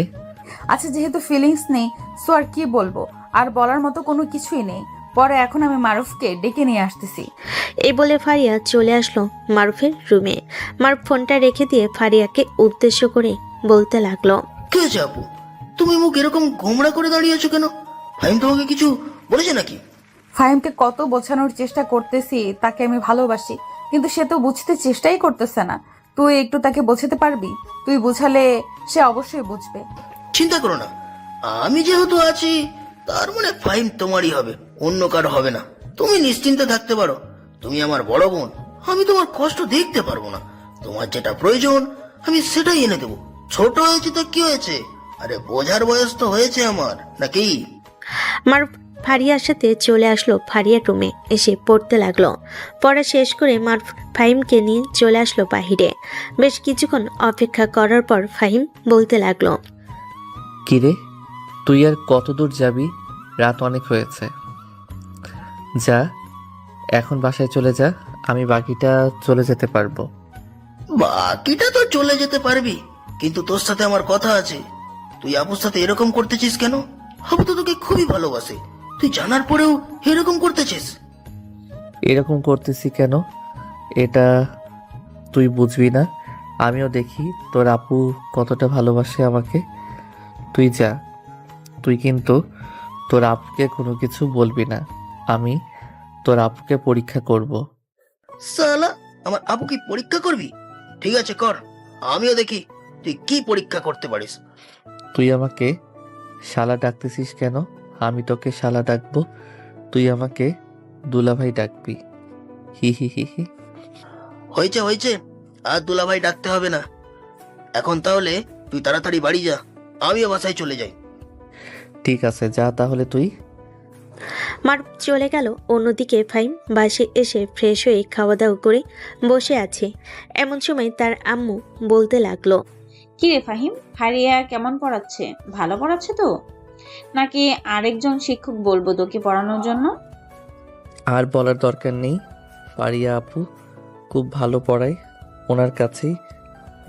আচ্ছা, যেহেতু ফিলিংস নেই সো আর কি বলবো, আর বলার মতো কোনো কিছুই নেই। পরে এখন আমি মারুফকে ডেকে নিয়ে আসতেছি। এই বলে ফারিয়া চলে আসলো মারুফের রুমে। মারুফ ফোনটা রেখে দিয়ে ফারিয়াকে উদ্দেশ্য করে বলতে লাগলো, কে হয়েছে আপু? তুমি মুখ এরকম গোমড়া করে দাঁড়িয়ে আছো কেন? ফাহিম তোমাকে কিছু বলেছে নাকি? ফাহিমকে কত বোঝানোর চেষ্টা করতেছি তাকে আমি ভালোবাসি, কিন্তু সে তো বুঝতে চেষ্টাই করতেছে না। তুই একটু তাকে বোঝাতে পারবি? তুই বুঝালে সে অবশ্যই বুঝবে। চিন্তা করো না, আমি যেহেতু আছি তার মানে ফাহিম তোমারই হবে, অন্য কারো হবে না। তুমি নিশ্চিন্তে থাকতে পারো। তুমি আমার বড় বোন, আমি তোমার কষ্ট দেখতে পারবো না। তোমার যেটা প্রয়োজন আমি সেটাই এনে দেবো। ছোট হয়েছে তো কি হয়েছে, আরে বোঝার বয়স তো হয়েছে আমার, নাকি? মারুফ ফারিয়ার সাথে চলে আসলো ফারিয়ার রুমে, এসে পড়তে লাগলো। পড়া শেষ করে মারুফ ফাহিমকে নিয়ে চলে আসলো বাহিরে। বেশ কিছুক্ষণ অপেক্ষা করার পর ফাহিম বলতে লাগলো, কিরে, তুই আর কত দূর যাবি? রাত অনেক হয়েছে। যা, এখন বাসায় চলে যা, আমি বাকিটা চলে যেতে পারবো। বাকিটা তো চলে যেতে পারবি, কিন্তু তোর সাথে আমার কথা আছে। তুই আপুর সাথে এরকম করতেছিস কেন? আপু তো তোকে খুবই ভালোবাসে, তুই জানার পরেও এরকম করতেছিস। এরকম করতেছি কেন এটা তুই বুঝবি না? আমিও দেখি তোর আপু কতটা ভালোবাসে আমাকে। তুই যা, তুই কিন্তু তোর আপুকে কোনো কিছু বলবি না। আমি তোর আপুকে পরীক্ষা করব। সালা, আমার আপু কি পরীক্ষা করবি? ঠিক আছে কর, আমিও দেখি তুই কি পরীক্ষা করতে পারিস। তুই আমাকে শালা ডাকতেছিস কেন? আমি তোকে শালা ডাকবো, তুই আমাকে দুলাভাই ডাকবি। হি হি হি হি। হয়েছে হয়েছে, আর দুলাভাই ডাকতে হবে না। এখন তাহলে তুই তাড়াতাড়ি বাড়ি যা, আমিও বাসায় চলে যাই। ঠিক আছে, যা তাহলে তুই। মারুফ চলে গেল। অন্যদিকে ফাহিম বাসে এসে ফ্রেশ হয়ে খাওয়া দাওয়া করে বসে আছে। এমন সময় তার আম্মু বলতে লাগলো, কি রে ফাহিম, ফারিয়া কেমন পড়াচ্ছে? ভালো পড়াচ্ছে তো, নাকি আরেকজন শিক্ষক বলবো তোকে পড়ানোর জন্য? আর বলার দরকার নেই, পারিয়া আপু খুব ভালো পড়ায়। ওনার কাছেই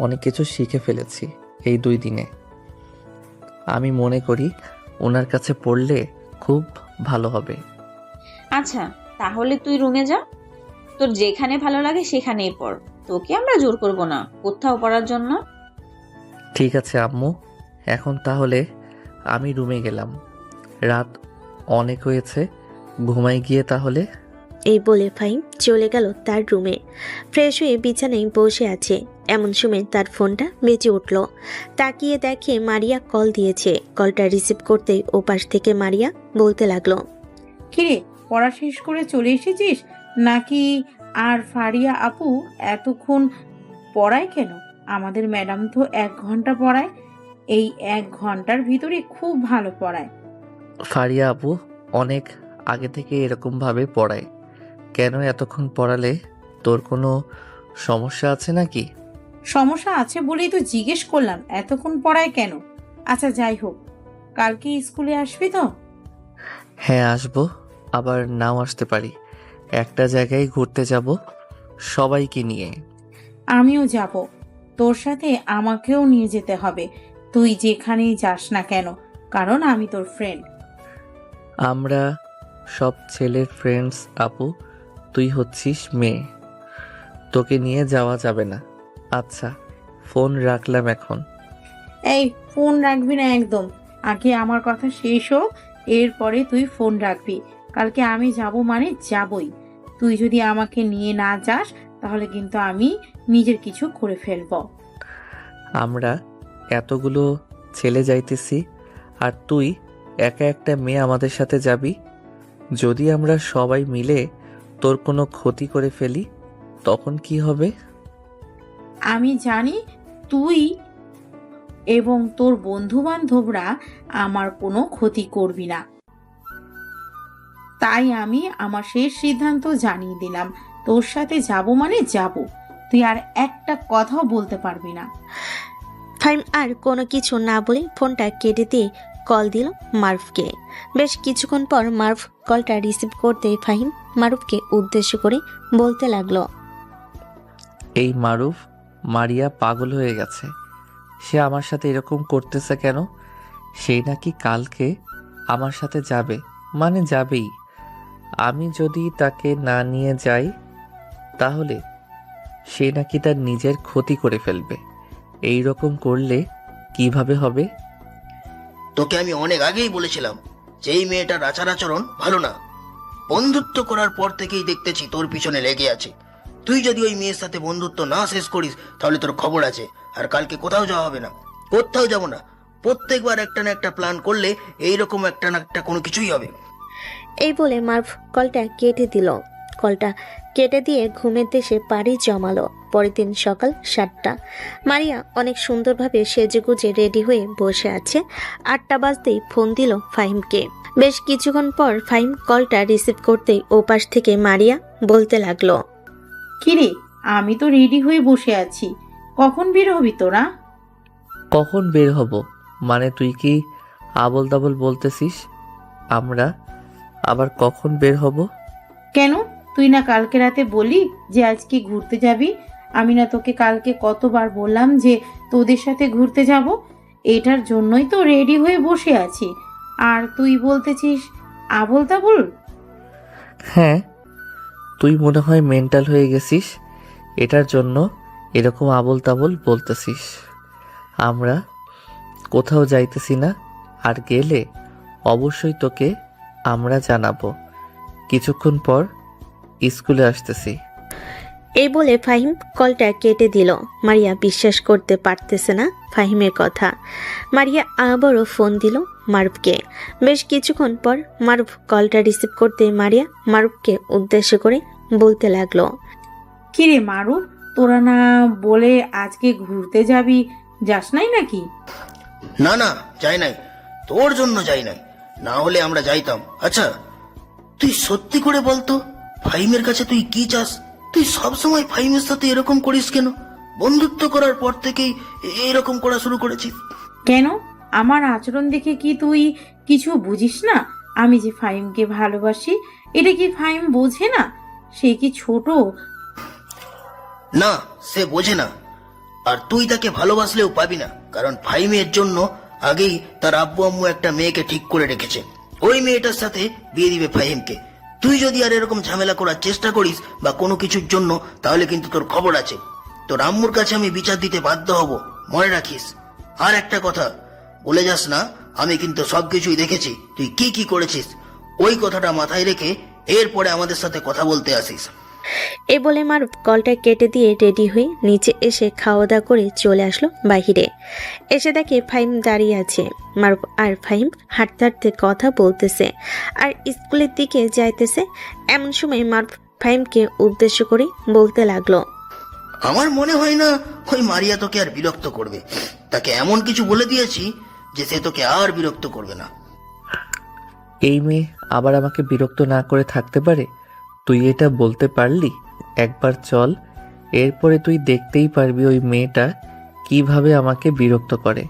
অনেক কিছু শিখে ফেলেছি এই 2 দিনে। আমি মনে করি ওনার কাছে পড়লে খুব ভালো হবে। আচ্ছা, তাহলে তুই রুমে যা, তোর যেখানে ভালো লাগে সেখানেই পড়। তোকে আমরা জোর করব না কোথাও পড়ার জন্য। ঠিক আছে আম্মু, এখন তাহলে আমি রুমে গেলাম। রাত অনেক হয়েছে, ঘুমাই গিয়ে তাহলে। এই বলে ফাহিম চলে গেল তার রুমে। ফ্রেশ হয়ে বিছানায় বসে আছে। এমন সময় তার ফোনটা বেজে উঠল। তাকিয়ে দেখে মারিয়া কল দিয়েছে। কলটা রিসিভ করতেই ওপাশ থেকে মারিয়া বলতে লাগলো, কিরে, পড়া শেষ করে চলে এসেছিস নাকি? আর ফারিয়া আপু এতক্ষণ পড়ায় কেন? আমাদের ম্যাডাম তো 1 ঘন্টা পড়ায়, এই 1 ঘন্টার ভিতরে খুব ভালো পড়ায়। ফারিয়া আপু অনেক আগে থেকে এরকম ভাবে পড়ায়। কেন এতক্ষণ পড়ালে? তোর কোনো সমস্যা আছে নাকি? সমস্যা আছে বলেই তো জিজ্ঞেস করলাম এতক্ষণ পড়ায় কেন। আচ্ছা যাই হোক, কালকে স্কুলে আসবি তো? হ্যাঁ আসবো, আবার নাও আসতে পারি। একটা জায়গায় ঘুরতে যাব সবাইকে নিয়ে। আমিও যাব, তোর সাথে আমাকেও নিয়ে যেতে হবে। তুই যেখানেই যাস না কেন, কারণ আমি তোর ফ্রেন্ড। আমরা সব ছেলের ফ্রেন্ডস আপু, তুই হচ্ছিস মেয়ে, তোকে নিয়ে যাওয়া যাবে না। আচ্ছা, ফোন রাখলাম এখন। এই ফোন রাখবি না একদম, আগে আমার কথা শেষ হোক, এরপরে তুই ফোন রাখবি। কালকে আমি যাব মানে যাবই। তুই যদি আমাকে নিয়ে না যাস তাহলে কিন্তু আমি নিজের কিছু করে ফেলবো। আমরা এতগুলো ছেলে যাইতেছি আর তুই একা একটা মেয়ে আমাদের সাথে যাবি? যদি আমরা সবাই মিলে তোর কোনো ক্ষতি করে ফেলি তখন কি হবে? আমি জানি তুই এবং তোর বন্ধু বান্ধবরা আমার কোনো ক্ষতি করবি না, তাই আমি আমার শেষ সিদ্ধান্ত জানিয়ে দিলাম। তোর সাথে যাব মানে যাব, তুই আর একটা কথাও বলতে পারবি না। ফাহিম আর কোনো কিছু না বলে ফোনটা কেটে দিয়ে কল দিল মারুফকে। বেশ কিছুক্ষণ পর মারুফ কলটা রিসিভ করতে ফাহিম মারুফকে উদ্দেশ্য করে বলতে লাগলো, এই মারুফ মারিয়া পাগল হয়ে গেছে। সে আমার সাথে এরকম করতেছে কেন? সেই নাকি কালকে আমার সাথে যাবে, মানে যাবেই। আমি যদি তাকে না নিয়ে যাই তাহলে সে নাকি তার নিজের ক্ষতি করে ফেলবে। এই রকম করলে কিভাবে হবে? তোকে আমি অনেক আগেই বলেছিলাম যে এই মেয়েটার আচার আচরণ ভালো না। বন্ধুত্ব করার পর থেকেই দেখতেছি তোর পিছনে লেগে আছে। তুই যদি ওই মেয়ের সাথে বন্ধুত্ব না শেষ করিস তাহলে তোর খবর আছে। আর কালকে কোথাও যাওয়া হবে না, কোথাও যাব না। প্রত্যেকবার একটা না একটা প্ল্যান করলে এইরকম একটা না একটা কোনো কিছুই হবে। এই বলে মারুফ কলটা কেটে দিল। কলটা কেটে দিয়ে ঘুমের দেশে পাড়ি জমালো। পরের দিন সকাল 7টা। মারিয়া অনেক সুন্দরভাবে সেজেগুজে রেডি হয়ে বসে আছে। 8টা বাজতেই ফোন দিল ফাহিমকে। বেশ কিছুক্ষণ পর ফাহিম কলটা রিসিভ করতেই ওপাশ থেকে মারিয়া বলতে লাগলো, কিরে, আমি তো রেডি হয়ে বসে আছি, কখন বের হবি তোরা? কখন বের হব মানে তুই কি আবল তাবল বলতেছিস? আমরা আবার কখন বের হব? কেন, তুই না কালকে রাতে বলি যে আজকে ঘুরতে যাবি? আমি না তোকে কালকে কতবার বললাম যে তোদের সাথে ঘুরতে যাব? এটার জন্যই তো রেডি হয়ে বসে আছি, আর তুই বলতেছিস আবল তাবল। হ্যাঁ, তুই মনে হয় মেন্টাল হয়ে গেছিস, এটার জন্য এরকম আবল তাবল বলতেছিস। আমরা কোথাও যাইতেছি না, আর গেলে অবশ্যই তোকে আমরা জানাবো। কিছুক্ষণ পর স্কুলে আসতেছি। এই বলে ফাহিম কলটা কেটে দিল। মারিয়া বিশ্বাস করতে পারতেছে না ফাহিমের কথা। মারিয়া আবারও ফোন দিল মারুফকে। বেশ কিছুক্ষণ পর মারুফ কলটা রিসিভ করতে মারিয়া মারুফকে উদ্দেশ্য করে বলতে লাগলো, কিরে মারুফ, তোরা না বলে আজকে ঘুরতে যাবি, যাস নাই নাকি? না না, যাই নাই, তোর জন্য যাই নাই, না হলে আমরা যাইতাম। আচ্ছা তুই সত্যি করে বলতো, ফাহিমের কাছে তুই কি চাস? তুই সবসময় ফাহিমের সাথে এরকম করিস কেন? বন্ধুত্ব করার পর থেকেই এরকম করা শুরু করেছিস কেন? আমার আচরণ দেখে কি তুই কিছু বুঝিস না? আমি যে ফাহিমকে ভালোবাসি, এটা কি ফাহিম বোঝে না? সে কি ছোট? না, সে বোঝে না। আর তুই তাকে ভালোবাসলেও পাবি না, কারণ ফাহিমের জন্য আগেই তার আব্বু আম্মু একটা মেয়েকে ঠিক করে রেখেছে। ওই মেয়েটার সাথে বিয়ে দিবে ফাহিমকে। তুই যদি আর এরকম ঝামেলা করার চেষ্টা করিস বা কোনো কিছুর জন্য, তাহলে কিন্তু তোর খবর আছে। তোর আম্মুর কাছে আমি বিচার দিতে বাধ্য হব, মনে রাখিস। আর একটা কথা বলে যাস না, আমি কিন্তু সবকিছুই দেখেছি তুই কি কি করেছিস। ওই কথাটা মাথায় রেখে এরপরে আমাদের সাথে কথা বলতে আসিস। এ বলে মারুফ কলটা কেটে দিয়ে রেডি হয়ে নিচে এসে খাওয়া দাওয়া করে চলে আসলো বাহিরে। এসে দেখে ফাহিম দাঁড়িয়ে আছে। মারুফ আর ফাহিম হাঁটতে হাঁটতে কথা বলতেছে আর স্কুলের দিকে যাইতেছে। এমন সময় মারুফ ফাহিমকে উদ্দেশ্য করে বলতে লাগলো, আমার মনে হয় না ওই মারিয়া তোকে আর বিরক্ত করবে। তাকে এমন কিছু বলে দিয়েছি যে সে তোকে আর বিরক্ত করবে না। এই মেয়ে আবার আমাকে বিরক্ত না করে থাকতে পারে? তুই এটা বলতে পারলি? একবার চল, এরপরে তুই দেখতেই পারবি ওই মেয়েটা কিভাবে আমাকে বিরক্ত করে।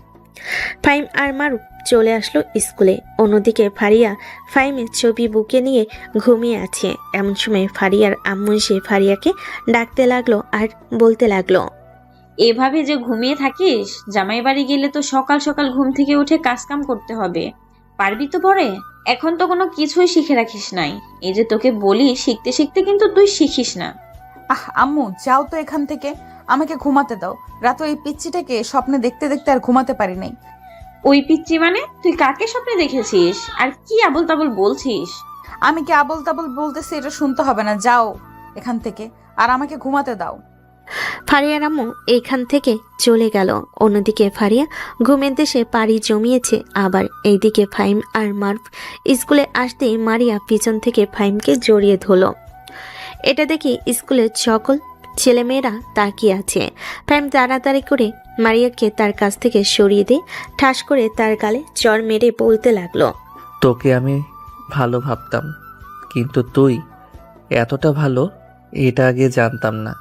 ফাহিম আর মারুফ চলে আসলো স্কুলে। অন্যদিকে ফারিয়া ফাহিমের ছবি বুকে নিয়ে ঘুমিয়ে আছে। এমন সময় ফারিয়ার আম্মু এসে ফারিয়াকে ডাকতে লাগলো আর বলতে লাগলো, এভাবে যে ঘুমিয়ে থাকিস, জামাই বাড়ি গেলে তো সকাল সকাল ঘুম থেকে উঠে কাজকাম করতে হবে, পারবি তো পরে? এখন তো কোনো কিছুই শিখে রাখিস নাই। এই যে তোকে বলি, শিখতে শিখতে কিন্তু তুই শিখিস না। আম্মু যাও তো এখান থেকে, আমাকে ঘুমাতে দাও। রাতে ওই পিচ্চিটাকে স্বপ্নে দেখতে দেখতে আর ঘুমাতে পারি নাই। ওই পিচ্চি মানে? তুই কাকে স্বপ্নে দেখেছিস? আর কি আবল তাবল বলছিস? আমি কি আবল তাবল বলতেছি এটা শুনতে হবে না, যাও এখান থেকে আর আমাকে ঘুমাতে দাও। ফারিয়ার আম্মু এইখান থেকে চলে গেল। অন্যদিকে ফারিয়া ঘুমের দেশে পাড়ি জমিয়েছে। আবার এইদিকে ফাহিম আর মারুফ স্কুলে আসতেই মারিয়া পিছন থেকে ফাহিমকে জড়িয়ে ধরল। এটা দেখে স্কুলের সকল ছেলেমেয়েরা তাকিয়ে আছে। ফাহিম তাড়াতাড়ি করে মারিয়াকে তার কাছ থেকে সরিয়ে দিয়ে ঠাস করে তার গালে চড় মেরে বলতে লাগলো, তোকে আমি ভালো ভাবতাম, কিন্তু তুই এতটা ভালো এটা আগে জানতাম না।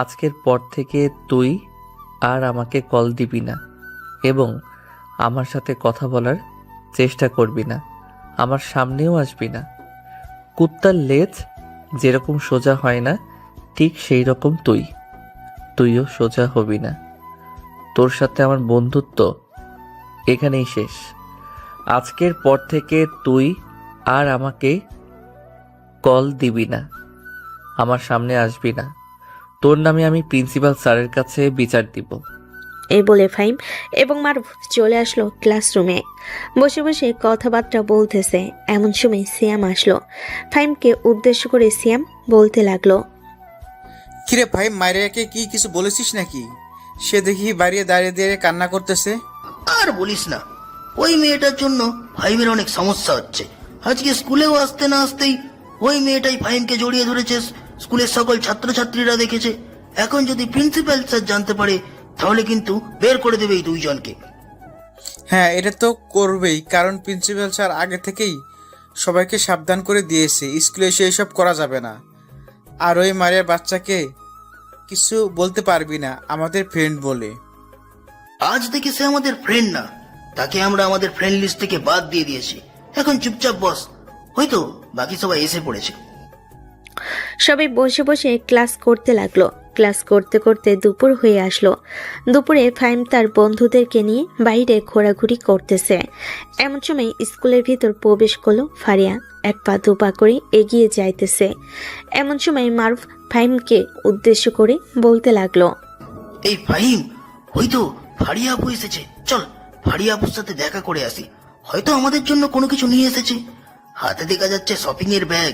আজকের পর থেকে তুই আর আমাকে কল দিবি না এবং আমার সাথে কথা বলার চেষ্টা করবি না, আমার সামনেও আসবি না। কুত্তার লেজ যেরকম সোজা হয় না, ঠিক সেই রকম তুইও সোজা হবি না। তোর সাথে আমার বন্ধুত্ব এখানেই শেষ। আজকের পর থেকে তুই আর আমাকে কল দিবি না, আমার সামনে আসবি না। তোর নামে আমি প্রিন্সিপাল স্যারের কাছে বিচার দিব। এই বলে ফাহিম এবং মারুফ চলে আসলো ক্লাসরুমে। বসে বসে কথাবার্তা বলতেছে। এমন সময় সিয়াম আসলো। ফাহিমকে উদ্দেশ্য করে সিয়াম বলতে লাগলো, কিরে ভাই, মারিয়াকে কি কিছু বলেছিস নাকি? সে দেখি বাইরে দাঁড়িয়ে দাঁড়িয়ে কান্না করতেছে। আর বলিস না, ওই মেয়েটার জন্য ফাহিমের অনেক সমস্যা হচ্ছে। আজকে স্কুলেও আসতে না আসতেই ওই মেয়েটাই ফাহিমকে জড়িয়ে ধরেছে স্কুলের সকল ছাত্রছাত্রীরা দেখেছে। এখন যদি প্রিন্সিপাল স্যার জানতে পারে তাহলে কিন্তু বের করে দেবে এই দুইজনকে। হ্যাঁ, এটা তো করবেই, কারণ প্রিন্সিপাল স্যার আগে থেকেই সবাইকে সাবধান করে দিয়েছে স্কুলে এসে এসব করা যাবে না। আর ওই মারিয়ার বাচ্চাকে কিছু বলতে পারবি না আমাদের ফ্রেন্ড বলে। আজ থেকে সে আমাদের ফ্রেন্ড না, তাকে আমরা আমাদের ফ্রেন্ড লিস্ট থেকে বাদ দিয়ে দিয়েছি। এখন চুপচাপ বস, হয়তো বাকি সবাই এসে পড়েছে। সবাই বসে বসে ক্লাস করতে লাগলো। ক্লাস করতে করতে দুপুর হয়ে আসলো। দুপুরে ফাহিম তার বন্ধুদেরকে নিয়ে বাইরে ঘোরাঘুরি করতেছে। এমন সময় স্কুলের ভিতর প্রবেশ করলো ফারিয়া। এক পা দুপা করে এগিয়ে যাইতেছে। এমন সময় মারুফ ফাহিমকে উদ্দেশ্য করে বলতে লাগলো, এই ফাহিম, হয়তো ফারিয়া আপু এসেছে, চল ফারিয়া আপুর সাথে দেখা করে আসি। হয়তো আমাদের জন্য কোনো কিছু নিয়ে এসেছে। হাতে দেখা যাচ্ছে শপিং এর ব্যাগ,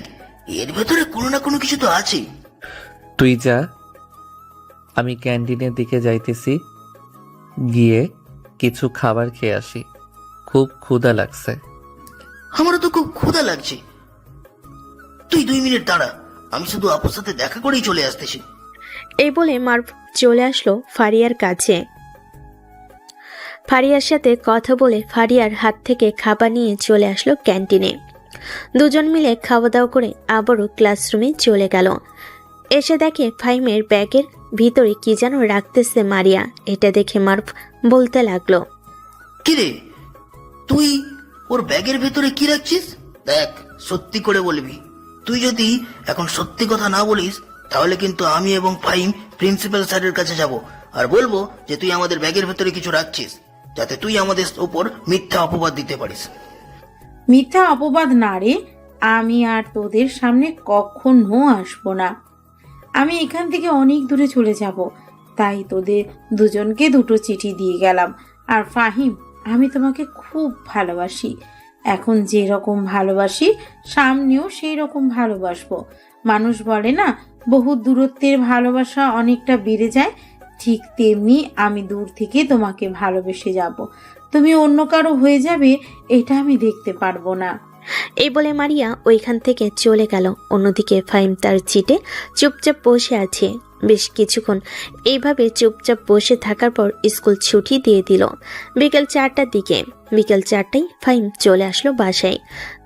এর ভেতরে কোনো না কোনো কিছু তো আছে। তুই যা, আমি ক্যান্টিনের দিকে যাইতেছি, গিয়ে কিছু খাবার খেয়ে আসি, খুব ক্ষুধা লাগছে। আমারও তো খুব ক্ষুধা লাগছে। তুই 2 মিনিট দাঁড়া, আমি শুধু আপুর সাথে দেখা করেই চলে আসতেছি। এই বলে মারুফ চলে আসলো ফারিয়ার কাছে। ফারিয়ার সাথে কথা বলে ফারিয়ার হাত থেকে খাবার নিয়ে চলে আসলো ক্যান্টিনে। দুজন মিলে খাওয়া দাওয়া করে আবারও ক্লাসরুমে চলে গেল। এসে দেখে ফাহিমের ব্যাগের ভিতরে কি যেন রাখতেছে মারিয়া। এটা দেখে মারুফ বলতে লাগলো, কিরে, তুই ওর ব্যাগের ভেতরে কি রাখছিস? দেখ, সত্যি করে বলবি। তুই যদি এখন সত্যি কথা না বলিস তাহলে কিন্তু আমি এবং ফাহিম প্রিন্সিপাল স্যারের কাছে যাব আর বলবো যে তুই আমাদের ব্যাগের ভেতরে কিছু রাখছিস, যাতে তুই আমাদের উপর মিথ্যা অপবাদ দিতে পারিস। মিথ্যা অপবাদ না রে, আমি আর তোদের সামনে কখনো আসবো না। আমি এখান থেকে অনেক দূরে চলে যাব, তাই তোদের দুজনকে 2টো চিঠি দিয়ে গেলাম। আর ফাহিম, আমি তোমাকে খুব ভালোবাসি। এখন যেরকম ভালোবাসি সামনেও সেই রকম ভালোবাসবো। মানুষ বলে না, বহু দূরত্বের ভালোবাসা অনেকটা বেড়ে যায়, ঠিক তেমনি আমি দূর থেকে তোমাকে ভালোবেসে যাব। তুমি অন্য কারো হয়ে যাবে এটা আমি দেখতে পারবো না। এই বলে মারিয়া ওইখান থেকে চলে গেল। অন্যদিকে ফাহিম তার চিটে চুপচাপ বসে আছে। বেশ কিছুক্ষণ এইভাবে চুপচাপ বসে থাকার পর স্কুল ছুটি দিয়ে দিল বিকেল 4টার দিকে। বিকেল 4টায় ফাহিম চলে আসলো বাসায়।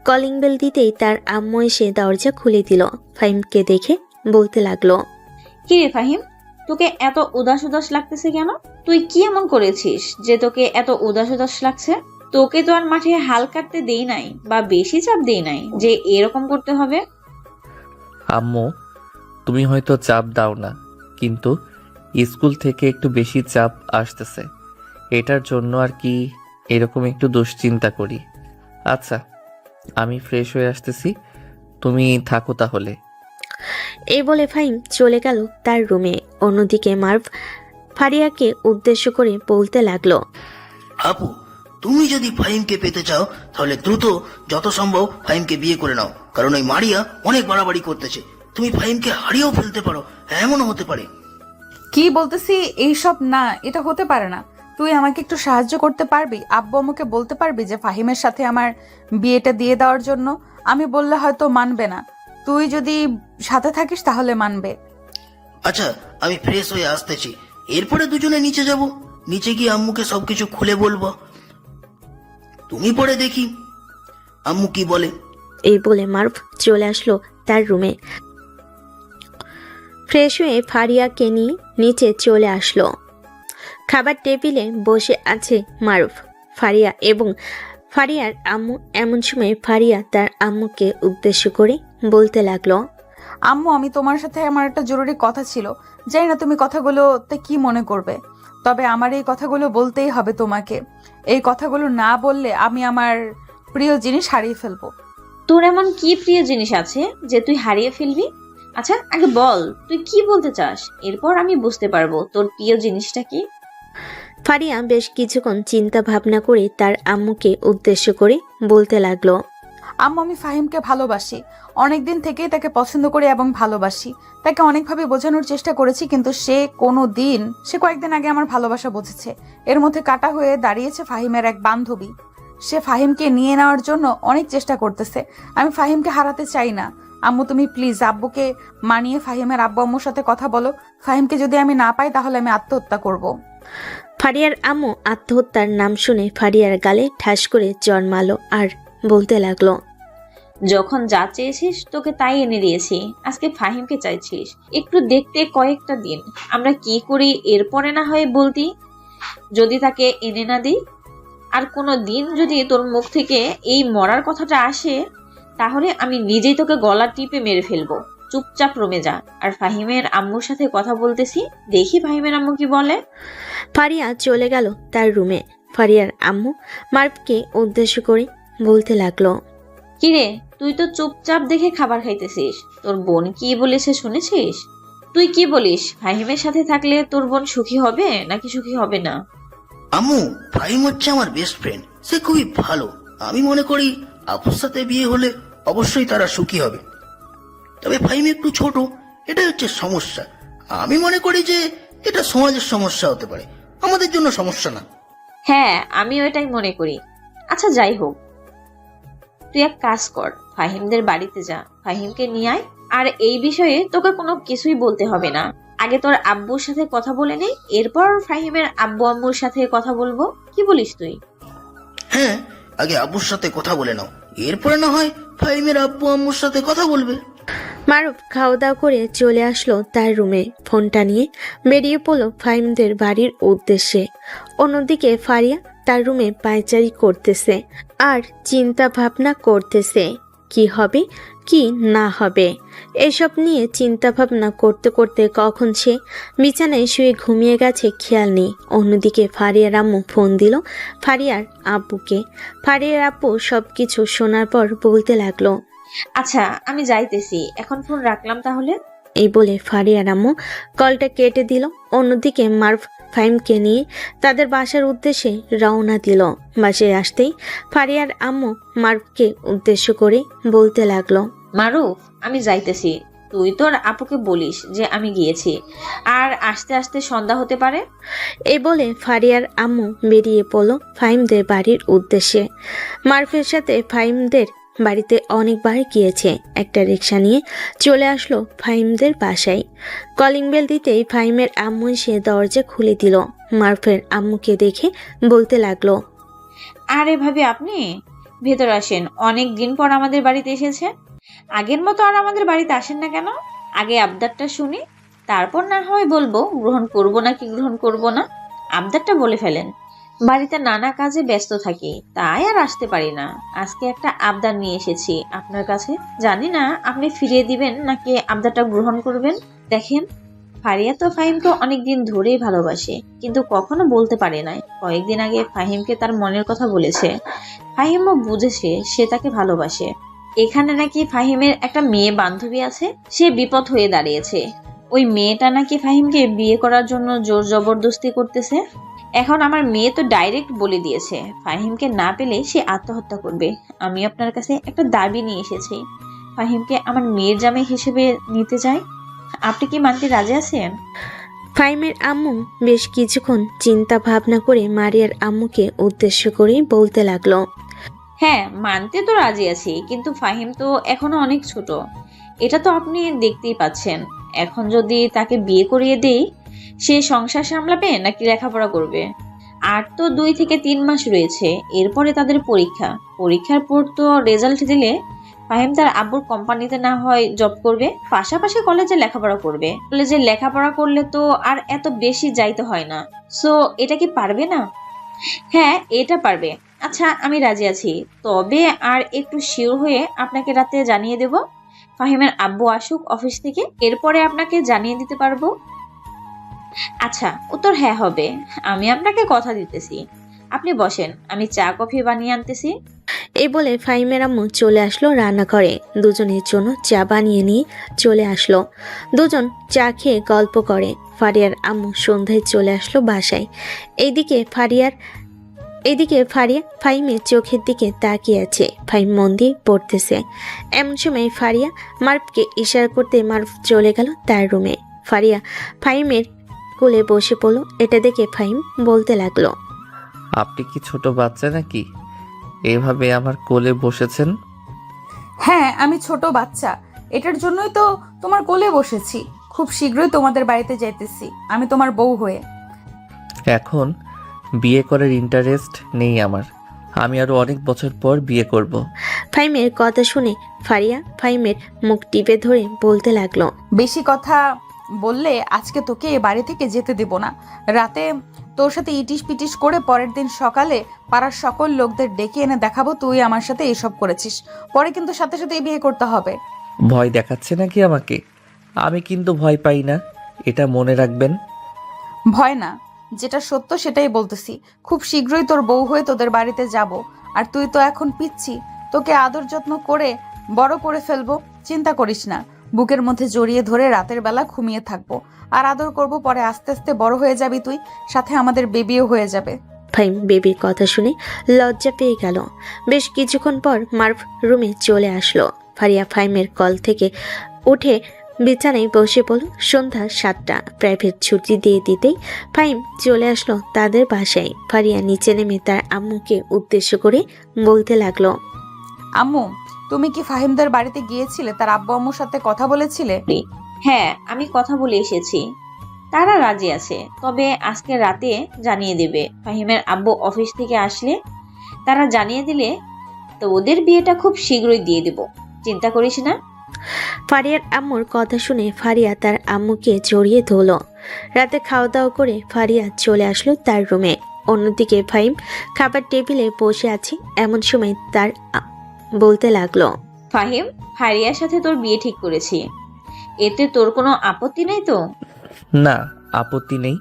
কলিং বেল দিতেই তার আম্মু এসে দরজা খুলে দিল। ফাহিমকে দেখে বলতে লাগলো, কি রে ফাহিম, তোকে এত উদাস উদাস লাগতেছে কেন? তুই কি এমন করেছিস যে তোকে এত উদাস উদাস লাগছে? তোকে তো আর মাঠে হাল কাটতে দেই নাই বা বেশি চাপ দেই নাই যে এরকম করতে হবে। আম্মু, তুমি হয়তো চাপ দাও না, কিন্তু স্কুল থেকে একটু বেশি চাপ আসতেছে, এটার জন্য আর কি এরকম একটু দুশ্চিন্তা করি। আচ্ছা, আমি ফ্রেশ হয়ে আসতেছি, তুমি থাকো তাহলে। এই বলে ফাহিম চলে গেল তার রুমে। অন্যদিকে মারুফ ফারিয়াকে উদ্দেশ্য করে বলতে লাগলো, আপু, তুমি যদি ফাহিমকে পেতে চাও তাহলে দ্রুত যত সম্ভব ফাহিমকে বিয়ে করে নাও, কারণ ওই মারিয়া অনেক বাড়াবাড়ি করতেছে। তুমি ফাহিমকে হারিয়েও ফেলতে পারো, এমনও হতে পারে। কি বলতেছি এইসব না, এটা হতে পারে না। তুই আমাকে একটু সাহায্য করতে পারবি? আব্বু আমাকে বলতে পারবি যে ফাহিমের সাথে আমার বিয়েটা দিয়ে দেওয়ার জন্য? আমি বললে হয়তো মানবে না, তুই যদি সাথে থাকিস তাহলে মানবে। আচ্ছা, আমি ফ্রেশ হয়ে আসতেছি, এরপরে দুজনে নিচে যাব। নিচে গিয়ে আম্মুকে সবকিছু খুলে বলবো, তুমি পরে দেখি আম্মু কি বলে। এই বলে মারুফ চলে আসলো তার রুমে। ফ্রেশ হয়ে ফারিয়াকে নিয়ে নিচে চলে আসলো। খাবার টেবিলে বসে আছে মারুফ, ফারিয়া এবং ফারিয়ার আম্মু। এমন সময় ফারিয়া তার আম্মুকে উদ্দেশ্য করে বলতে লাগলো, আম্মু, আমি তোমার সাথে আমার একটা জরুরি কথা ছিল। জানি না তুমি কথাগুলোতে কি মনে করবে, তবে আমার এই কথাগুলো বলতেই হবে তোমাকে। এই কথাগুলো না বললে আমি আমার প্রিয় জিনিস হারিয়ে ফেলবো। তোর এমন কি প্রিয় জিনিস আছে যে তুই হারিয়ে ফেলবি? আচ্ছা, আগে বল তুই কি বলতে চাস, এরপর আমি বুঝতে পারবো তোর প্রিয় জিনিসটা কি। ফারিয়া বেশ কিছুক্ষণ চিন্তা ভাবনা করে তার আম্মুকে উদ্দেশ্য করে বলতে লাগলো, আম্মু, আমি ফাহিমকে ভালোবাসি। অনেকদিন থেকেই তাকে পছন্দ করি এবং ভালোবাসি। তাকে অনেকভাবে বোঝানোর চেষ্টা করেছি, কিন্তু সে কয়েকদিন আগে আমার ভালোবাসা বুঝেছে। এর মধ্যে কাটা হয়ে দাঁড়িয়েছে ফাহিমের এক বান্ধবী। সে ফাহিমকে নিয়ে নেওয়ার জন্য অনেক চেষ্টা করতেছে। আমি ফাহিমকে হারাতে চাই না। আম্মু তুমি প্লিজ আব্বুকে মানিয়ে ফাহিমের আব্বু আম্মুর সাথে কথা বলো। ফাহিমকে যদি আমি না পাই তাহলে আমি আত্মহত্যা করব। ফারিয়ার আম্মু আত্মহত্যার নাম শুনে ফারিয়ার গালে ঠাস করে জন্মালো আর বলতে লাগলো, যখন যা চেয়েছিস তোকে তাই এনে দিয়েছি, আজকে ফাহিমকে চাইছিস। একটু দেখতে কয়েকটা দিন আমরা কি করি, এরপরে না হয় বলতি যদি তাকে এনে না দিই। আর কোনো দিন যদি তোর মুখ থেকে এই মরার কথাটা আসে তাহলে আমি নিজেই তোকে গলা টিপে মেরে ফেলবো। চুপচাপ রুমে যা, আর ফাহিমের আম্মুর সাথে কথা বলতেছি, দেখি ফাহিমের আম্মু কি বলে। ফারিয়া চলে গেল তার রুমে। ফারিয়ার আম্মু মারুফকে উদ্দেশ্য করে বলতে লাগলো, কিরে তুই তো চুপচাপ দেখে খাবার খাইতেছিস, তোর বোন কি বলেছে শুনেছিস? তুই কি বলিস, ফাহিমের সাথে থাকলে তোর বোন সুখী হবে নাকি সুখী হবে না? আম্মু, ফাহিম হচ্ছে আমার বেস্ট ফ্রেন্ড, সে খুবই ভালো। আমি মনে করি আপুর সাথে বিয়ে হলে অবশ্যই তারা সুখী হবে। তবে ফাহিম একটু ছোট, এটাই হচ্ছে সমস্যা। আমি মনে করি যে এটা সমাজের সমস্যা হতে পারে, আমাদের জন্য সমস্যা না। হ্যাঁ আমিও এটাই মনে করি। আচ্ছা যাই হোক, তুই এক কাজ কর, ফাহিমদের বাড়িতে যা, ফাহিমকে নিয়ে আয়। আর এই বিষয়ে তোকে কোনো কিছুই বলতে হবে না। আগে তোর আব্বুর সাথে কথা বলে নেই, এরপর ফাহিমের আব্বু আম্মুর সাথে কথা বলবো। কি বলিস তুই? হ্যাঁ, আগে আব্বুর সাথে কথা বলে নাও, এরপরে না হয় ফাহিমের আব্বু আম্মুর সাথে কথা বলবে। মারুফ খাওয়া দাওয়া করে চলে আসলো তার রুমে। ফোনটা নিয়ে বেরিয়ে পড়লো ফাহিমদের বাড়ির উদ্দেশ্যে। অন্যদিকে ফারিয়া তার রুমে পায়চারি করতেছে আর চিন্তা ভাবনা করতেছে কি হবে কি না হবে। এসব নিয়ে চিন্তা ভাবনা করতে করতে কখন সে বিছানায় শুয়ে ঘুমিয়ে গেছে খেয়াল নেই। অন্যদিকে ফারিয়ার আম্মু ফোন দিল ফারিয়ার আব্বুকে। ফারিয়ার আব্বু সবকিছু শোনার পর বলতে লাগলো, আচ্ছা আমি যাইতেছি, এখন ফোন রাখলাম তাহলে। এই বলে ফারিয়ার আম্মু কলটা কেটে দিল। অন্যদিকে মারুফ ফাহিমকে নিয়ে তাদের বাসার উদ্দেশ্যে রওনা দিল। বাসায় আসতেই ফারিয়ার আম্মু মারুফকে উদ্দেশ্য করে বলতে লাগলো, মারুফ আমি যাইতেছি, তুই তোর আপুকে বলিস যে আমি গিয়েছি, আর আস্তে আস্তে সন্ধ্যা হতে পারে। এই বলে ফারিয়ার আম্মু বেরিয়ে পড়ল ফাহিমদের বাড়ির উদ্দেশ্যে। মারুফের সাথে ফাহিমদের বাড়িতে অনেকবার গিয়েছে। একটা রিক্সা নিয়ে চলে আসলো ফাহিমদের বাসায়। কলিং বেল দিতেই ফাহিমের আম্মু এসে দরজা খুলে দিল। মারুফের আম্মুকে দেখে বলতে লাগলো, আরে ভাবি আপনি ভেতর আসেন, অনেক দিন পর আমাদের বাড়িতে এসেছে। আগের মতো আর আমাদের বাড়িতে আসেন না কেন? আগে আবদারটা শুনি, তারপর না হয় বলবো গ্রহণ করব নাকি গ্রহণ করব না। আবদারটা বলে ফেলেন। বাড়িতে নানা কাজে ব্যস্ত থাকি, তাই আর আসতে পারি না। আজকে একটা আবদার নিয়ে এসেছি আপনার কাছে, জানি না আপনি ফিরিয়ে দিবেন নাকি আবদারটা গ্রহণ করবেন। দেখেন, ফারিয়া তো ফাহিমকে অনেকদিন ধরেই ভালোবাসে, কিন্তু কখনো বলতে পারে নাই। কয়েকদিন আগে ফাহিমকে তার মনের কথা বলেছে। ফাহিমও বুঝেছে সে তাকে ভালোবাসে। এখানে নাকি ফাহিমের একটা মেয়ে বান্ধবী আছে, সে বিপদ হয়ে দাঁড়িয়েছে। ওই মেয়েটা নাকি ফাহিমকে বিয়ে করার জন্য জোর জবরদস্তি করতেছে। এখন আমার মেয়ে তো ডাইরেক্ট বলে দিয়েছে ফাহিমকে না পেলে সে আত্মহত্যা করবে। আমি আপনার কাছে একটা দাবি নিয়ে এসেছি, ফাহিমকে আমার মেয়ের জামাই হিসেবে নিতে চাই। আপনি কি মানতে রাজি আছেন? ফাহিমের আম্মু বেশ কিছুক্ষণ চিন্তা ভাবনা করে মারিয়ার আম্মুকে উদ্দেশ্য করেই বলতে লাগলো, হ্যাঁ মানতে তো রাজি আছি, কিন্তু ফাহিম তো এখনো অনেক ছোট, এটা তো আপনি দেখতেই পাচ্ছেন। এখন যদি তাকে বিয়ে করিয়ে দেই, সে সংসার সামলাবে নাকি লেখাপড়া করবে? আর তো 2 থেকে 3 মাস রয়েছে, এরপরে তাদের পরীক্ষা। পরীক্ষার পর তো রেজাল্ট দিলে ফাহিম তার আব্বুর কোম্পানিতে না হয় জব করবে, পাশাপাশি কলেজে লেখাপড়া করবে। কলেজে লেখাপড়া করলে তো আর এত বেশি যাইতে হয় না। সো এটা কি পারবে না? হ্যাঁ এটা পারবে। আচ্ছা আমি রাজি আছি, তবে আর একটু শিওর হয়ে আপনাকে রাতে জানিয়ে দেব। ফাহিমের আব্বু আসুক অফিস থেকে, এরপরে আপনাকে জানিয়ে দিতে পারবো। আচ্ছা উত্তর হ্যাঁ হবে, আমি আপনাকে কথা দিতেছি। আপনি বসেন, আমি চা কফি বানিয়ে আনতেছি। এই বলে ফাহিমের আম্মু চলে আসলো রান্নাঘরে। দুজনের জন্য চা বানিয়ে নিয়ে চলে আসলো। দুজন চা খেয়ে গল্প করে। ফারিয়ার আম্মু সন্ধ্যায় চলে আসলো বাসায়। এইদিকে ফারিয়া ফাহিমের চোখের দিকে তাকিয়ে আছে। ফাহিম মন দিয়ে পড়তেছে। এমন সময় ফারিয়া মারুফকে ইশারা করতে মারুফ চলে গেল তার রুমে। ফারিয়া ফাহিমের কোলে বসে পড়ল। এটা দেখে ফাহিম বলতে লাগলো, আপনি কি ছোট বাচ্চা নাকি এভাবে আমার কোলে বসেছেন? হ্যাঁ আমি ছোট বাচ্চা, এটার জন্যই তো তোমার কোলে বসেছি। খুব শীঘ্রই তোমাদের বাড়িতে যাইতেছি আমি তোমার বউ হয়ে। এখন বিয়ে করার ইন্টারেস্ট নেই আমার। আমি আরো অনেক বছর পর বিয়ে করব। ফাহিমের কথা শুনে ফারিয়া ফাহিমের মুখ টিপে ধরে বলতে লাগলো, বেশি কথা বললে আজকে তোকে এ বাড়ি থেকে যেতে দেব না। রাতে তোর সাথে ইটিস পিটিস করে পরের দিন সকালে পাড়ার সকল লোকদের ডেকে এনে দেখাবো তুই আমার সাথে এসব করেছিস। পরে কিন্তু সাথে সাথে বিয়ে করতে হবে। ভয় দেখাচ্ছে নাকি আমাকে? আমি কিন্তু ভয় পাই না, এটা মনে রাখবেন। ভয় না, যেটা সত্য সেটাই বলতেছি। খুব শীঘ্রই তোর বউ হয়ে তোদের বাড়িতে যাব। আর তুই তো এখন পিচ্ছি, তোকে আদর যত্ন করে বড় করে ফেলবো। চিন্তা করিস না, বুকের মধ্যে জড়িয়ে ধরে রাতের বেলা ঘুমিয়ে থাকবো আর আদর করব। পরে আস্তে আস্তে বড় হয়ে যাবি তুই, সাথে আমাদের বেবিও হয়ে যাবে। ফাহিম বেবির কথা শুনে লজ্জা পেয়ে গেল। বেশ কিছুক্ষণ পর মারুফ রুমে চলে আসলো। ফারিয়া ফাহিমের কল থেকে উঠে বিছানায় বসে পড়ল। সন্ধ্যা 7টা, প্রাইভেট ছুটি দিয়ে দিতেই ফাহিম চলে আসলো তাদের বাসায়। ফারিয়া নিচে নেমে তার আম্মুকে উদ্দেশ্য করে বলতে লাগলো, আম্মু, তুমি কি ফাহিমদের বাড়িতে গিয়েছিলে? তার আব্বু আম্মুর সাথে কথা বলেছিলে? হ্যাঁ, আমি কথা বলে এসেছি, তারা রাজি আছে। তবে আজকে রাতে জানিয়ে দেবে। ফাহিমের আব্বু অফিস থেকে আসলে তারা জানিয়ে দিলে তো ওদের বিয়েটা খুব শীঘ্রই দিয়ে দেব, চিন্তা করিস না। ফারিয়ার আম্মুর কথা শুনে ফারিয়া তার আম্মুকে জড়িয়ে ধরল। রাতে খাওয়া দাওয়া করে ফারিয়া চলে আসলো তার রুমে। অন্যদিকে ফাহিম খাবার টেবিলে বসে আছে। এমন সময় তার বলতে লাগলো, ফাহিম, ফারিয়ার সাথে তোর বিয়ে ঠিক করেছি, এতে তোর কোনো আপত্তি নেই তো? না, আপত্তি নেই।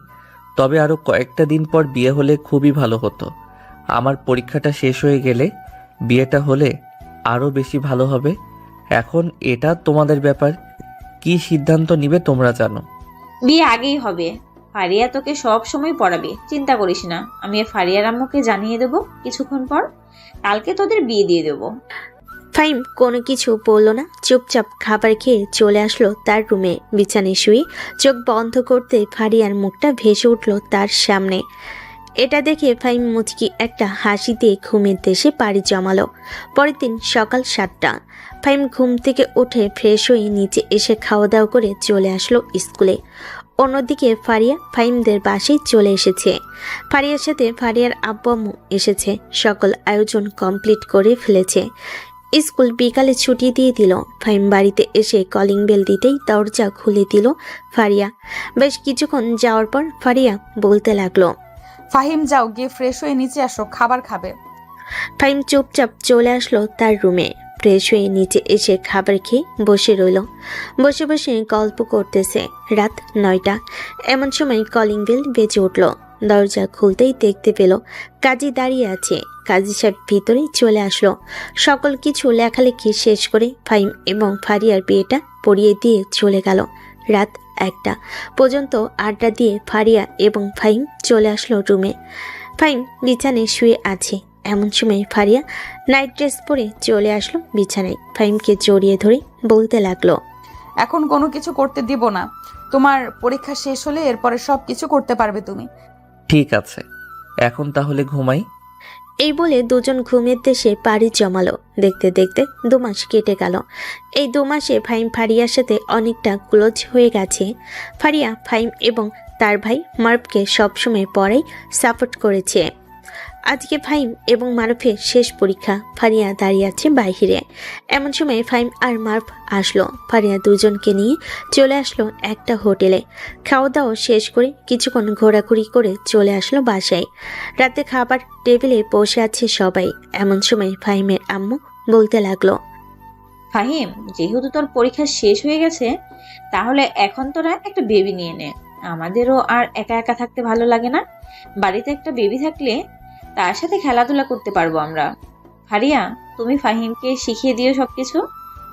তবে আরো কয়েকটা দিন পর বিয়ে হলে খুবই ভালো হতো। আমার পরীক্ষাটা শেষ হয়ে গেলে বিয়েটা হলে আরো বেশি ভালো হবে। এখন এটা তোমাদের ব্যাপার, কি সিদ্ধান্ত নিবে তোমরা জানো। বিয়ে আগেই হবে, ফারিয়া তোকে সব সময় পড়াবে, চিন্তা করিস না। আমি ফারিয়ার আম্মুকে জানিয়ে দেবো কিছুক্ষণ পর, কালকে তোদের বিয়ে দিয়ে দেবো। ফাহিম কোনো কিছু বলল না, চুপচাপ খাবার খেয়ে চলে আসলো তার রুমে। বিছানায় শুয়ে চোখ বন্ধ করতে ফারিয়ার মুখটা ভেসে উঠল তার সামনে। এটা দেখে ফাহিম মুচকি একটা হাসি দিয়ে ঘুমের দেশে পাড়ি জমালো। পরের দিন সকাল 7টা, ফাহিম ঘুম থেকে উঠে ফ্রেশ হয়ে নিচে এসে খাওয়া দাওয়া করে চলে আসলো স্কুলে। অন্যদিকে ফারিয়া ফাহিমদের বাসায় চলে এসেছে। ফারিয়ার সাথে ফারিয়ার আব্বু আম্মু এসেছে। সকল আয়োজন কমপ্লিট করে ফেলেছে। স্কুল বিকালে ছুটি দিয়ে দিল। ফাহিম বাড়িতে এসে কলিং বেল দিতেই দরজা খুলে দিল ফারিয়া। বেশ কিছুক্ষণ যাওয়ার পর ফারিয়া বলতে লাগলো, ফাহিম, যাও গিয়ে ফ্রেশ হয়ে নিচে আসো, খাবার খাবে। ফাহিম চুপচাপ চলে আসলো তার রুমে। ফ্রেশ হয়ে নিচে এসে খাবার খেয়ে বসে রইল। বসে বসে গল্প করতেছে। রাত 9টা। এমন সময় কলিং বেল বেজে উঠল। দরজা খুলতেই দেখতে পেল কাজী দাঁড়িয়ে আছে। কাজী সাহেব ভিতরেই চলে আসলো। সকল কিছু লেখালেখি শেষ করে ফাহিম এবং ফারিয়ার বিয়েটা পড়িয়ে দিয়ে চলে গেল। রাত 1টা পর্যন্ত আড্ডা দিয়ে ফারিয়া এবং ফাহিম চলে আসলো রুমে। ফাহিম বিছানায় শুয়ে আছে। এমন সময় ফারিয়া নাইট ড্রেস পরে চলে আসলো বিছানায়। ফাহিমকে জড়িয়ে ধরে বলতে লাগলো, এখন কোনো কিছু করতে দিব না। তোমার পরীক্ষা শেষ হলে এরপরে সব কিছু করতে পারবে তুমি। ঠিক আছে, এখন তাহলে ঘুমাই। এই বলে দুজন ঘুমের দেশে পাড়ি জমালো। দেখতে দেখতে 2 মাস কেটে গেল। এই 2 মাসে ফাহিম ফারিয়ার সাথে অনেকটা ক্লোজ হয়ে গেছে। ফারিয়া ফাহিম এবং তার ভাই মারুফকে সবসময় পড়াই সাপোর্ট করেছে। আজকে ফাহিম এবং মারুফের শেষ পরীক্ষা। ফারিয়া দাঁড়িয়ে আছে বাইরে। এমন সময় ফাহিম আর মারুফ আসলো। ফারিয়া দুজনকে নিয়ে চলে আসলো একটা হোটেলে। খাওয়া দাওয়া শেষ করে কিছুক্ষণ ঘোরাঘুরি করে চলে আসলো বাসায়। রাতে খাবার টেবিলে বসে আছে সবাই। এমন সময় ফাহিমের আম্মু বলতে লাগলো, ফাহিম, যেহেতু তোর পরীক্ষা শেষ হয়ে গেছে, তাহলে এখন তোরা একটা বেবি নিয়ে নে। আমাদেরও আর একা একা থাকতে ভালো লাগে না। বাড়িতে একটা বেবি থাকলে তার সাথে খেলাধুলা করতে পারবো আমরা। ফারিয়া, তুমি ফাহিমকে শিখিয়ে দিও সবকিছু।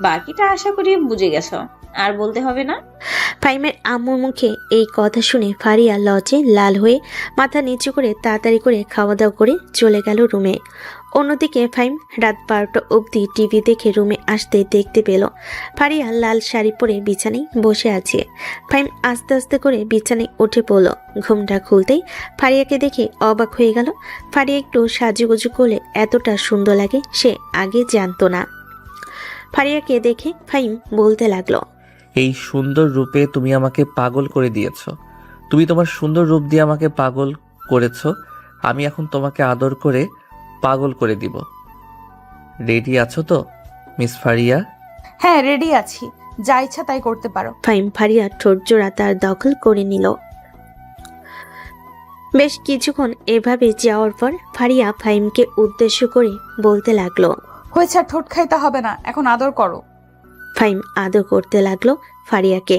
বাকিটা আশা করি বুঝে গেছো, আর বলতে হবে না। ফাহিমের আম্মুর মুখে এই কথা শুনে ফারিয়া লজ্জে লাল হয়ে মাথা নিচু করে তাড়াতাড়ি করে খাওয়া দাওয়া করে চলে গেল রুমে। অন্যদিকে ফাহিম রাত 12টা অবধি টিভি দেখে রুমে আসতে দেখতে পেল ফারিয়া লাল শাড়ি পরে বিছানায় বসে আছে। ফাহিম আস্তে আস্তে করে বিছানায় উঠে পড়ল। ঘুমটা খুলতেই ফারিয়াকে দেখে অবাক হয়ে গেল। ফারিয়া একটু সাজুগুজু করলে এতটা সুন্দর লাগে সে আগে জানতো না। ফারিয়াকে দেখে ফাহিম বলতে লাগলো, এই সুন্দর রূপে তুমি আমাকে পাগল করে দিয়েছ। তুমি তোমার সুন্দর রূপ দিয়ে আমাকে পাগল করেছ। আমি এখন তোমাকে আদর করে পাগল করে দিব। রেডি আছো তো মিস ফারিয়া? হ্যাঁ, রেডি আছি, যা ইচ্ছা তাই করতে পারো। ফাহিম ফারিয়ার ঠোঁট জোড়া তার দখল করে নিল। বেশ কিছুক্ষণ এভাবে যাওয়ার পর ফারিয়া ফাহিমকে উদ্দেশ্য করে বলতে লাগলো, হয়েছে, আর ঠোঁট খাইতে হবে না, এখন আদর করো। ফাহিম আদর করতে লাগলো ফারিয়াকে।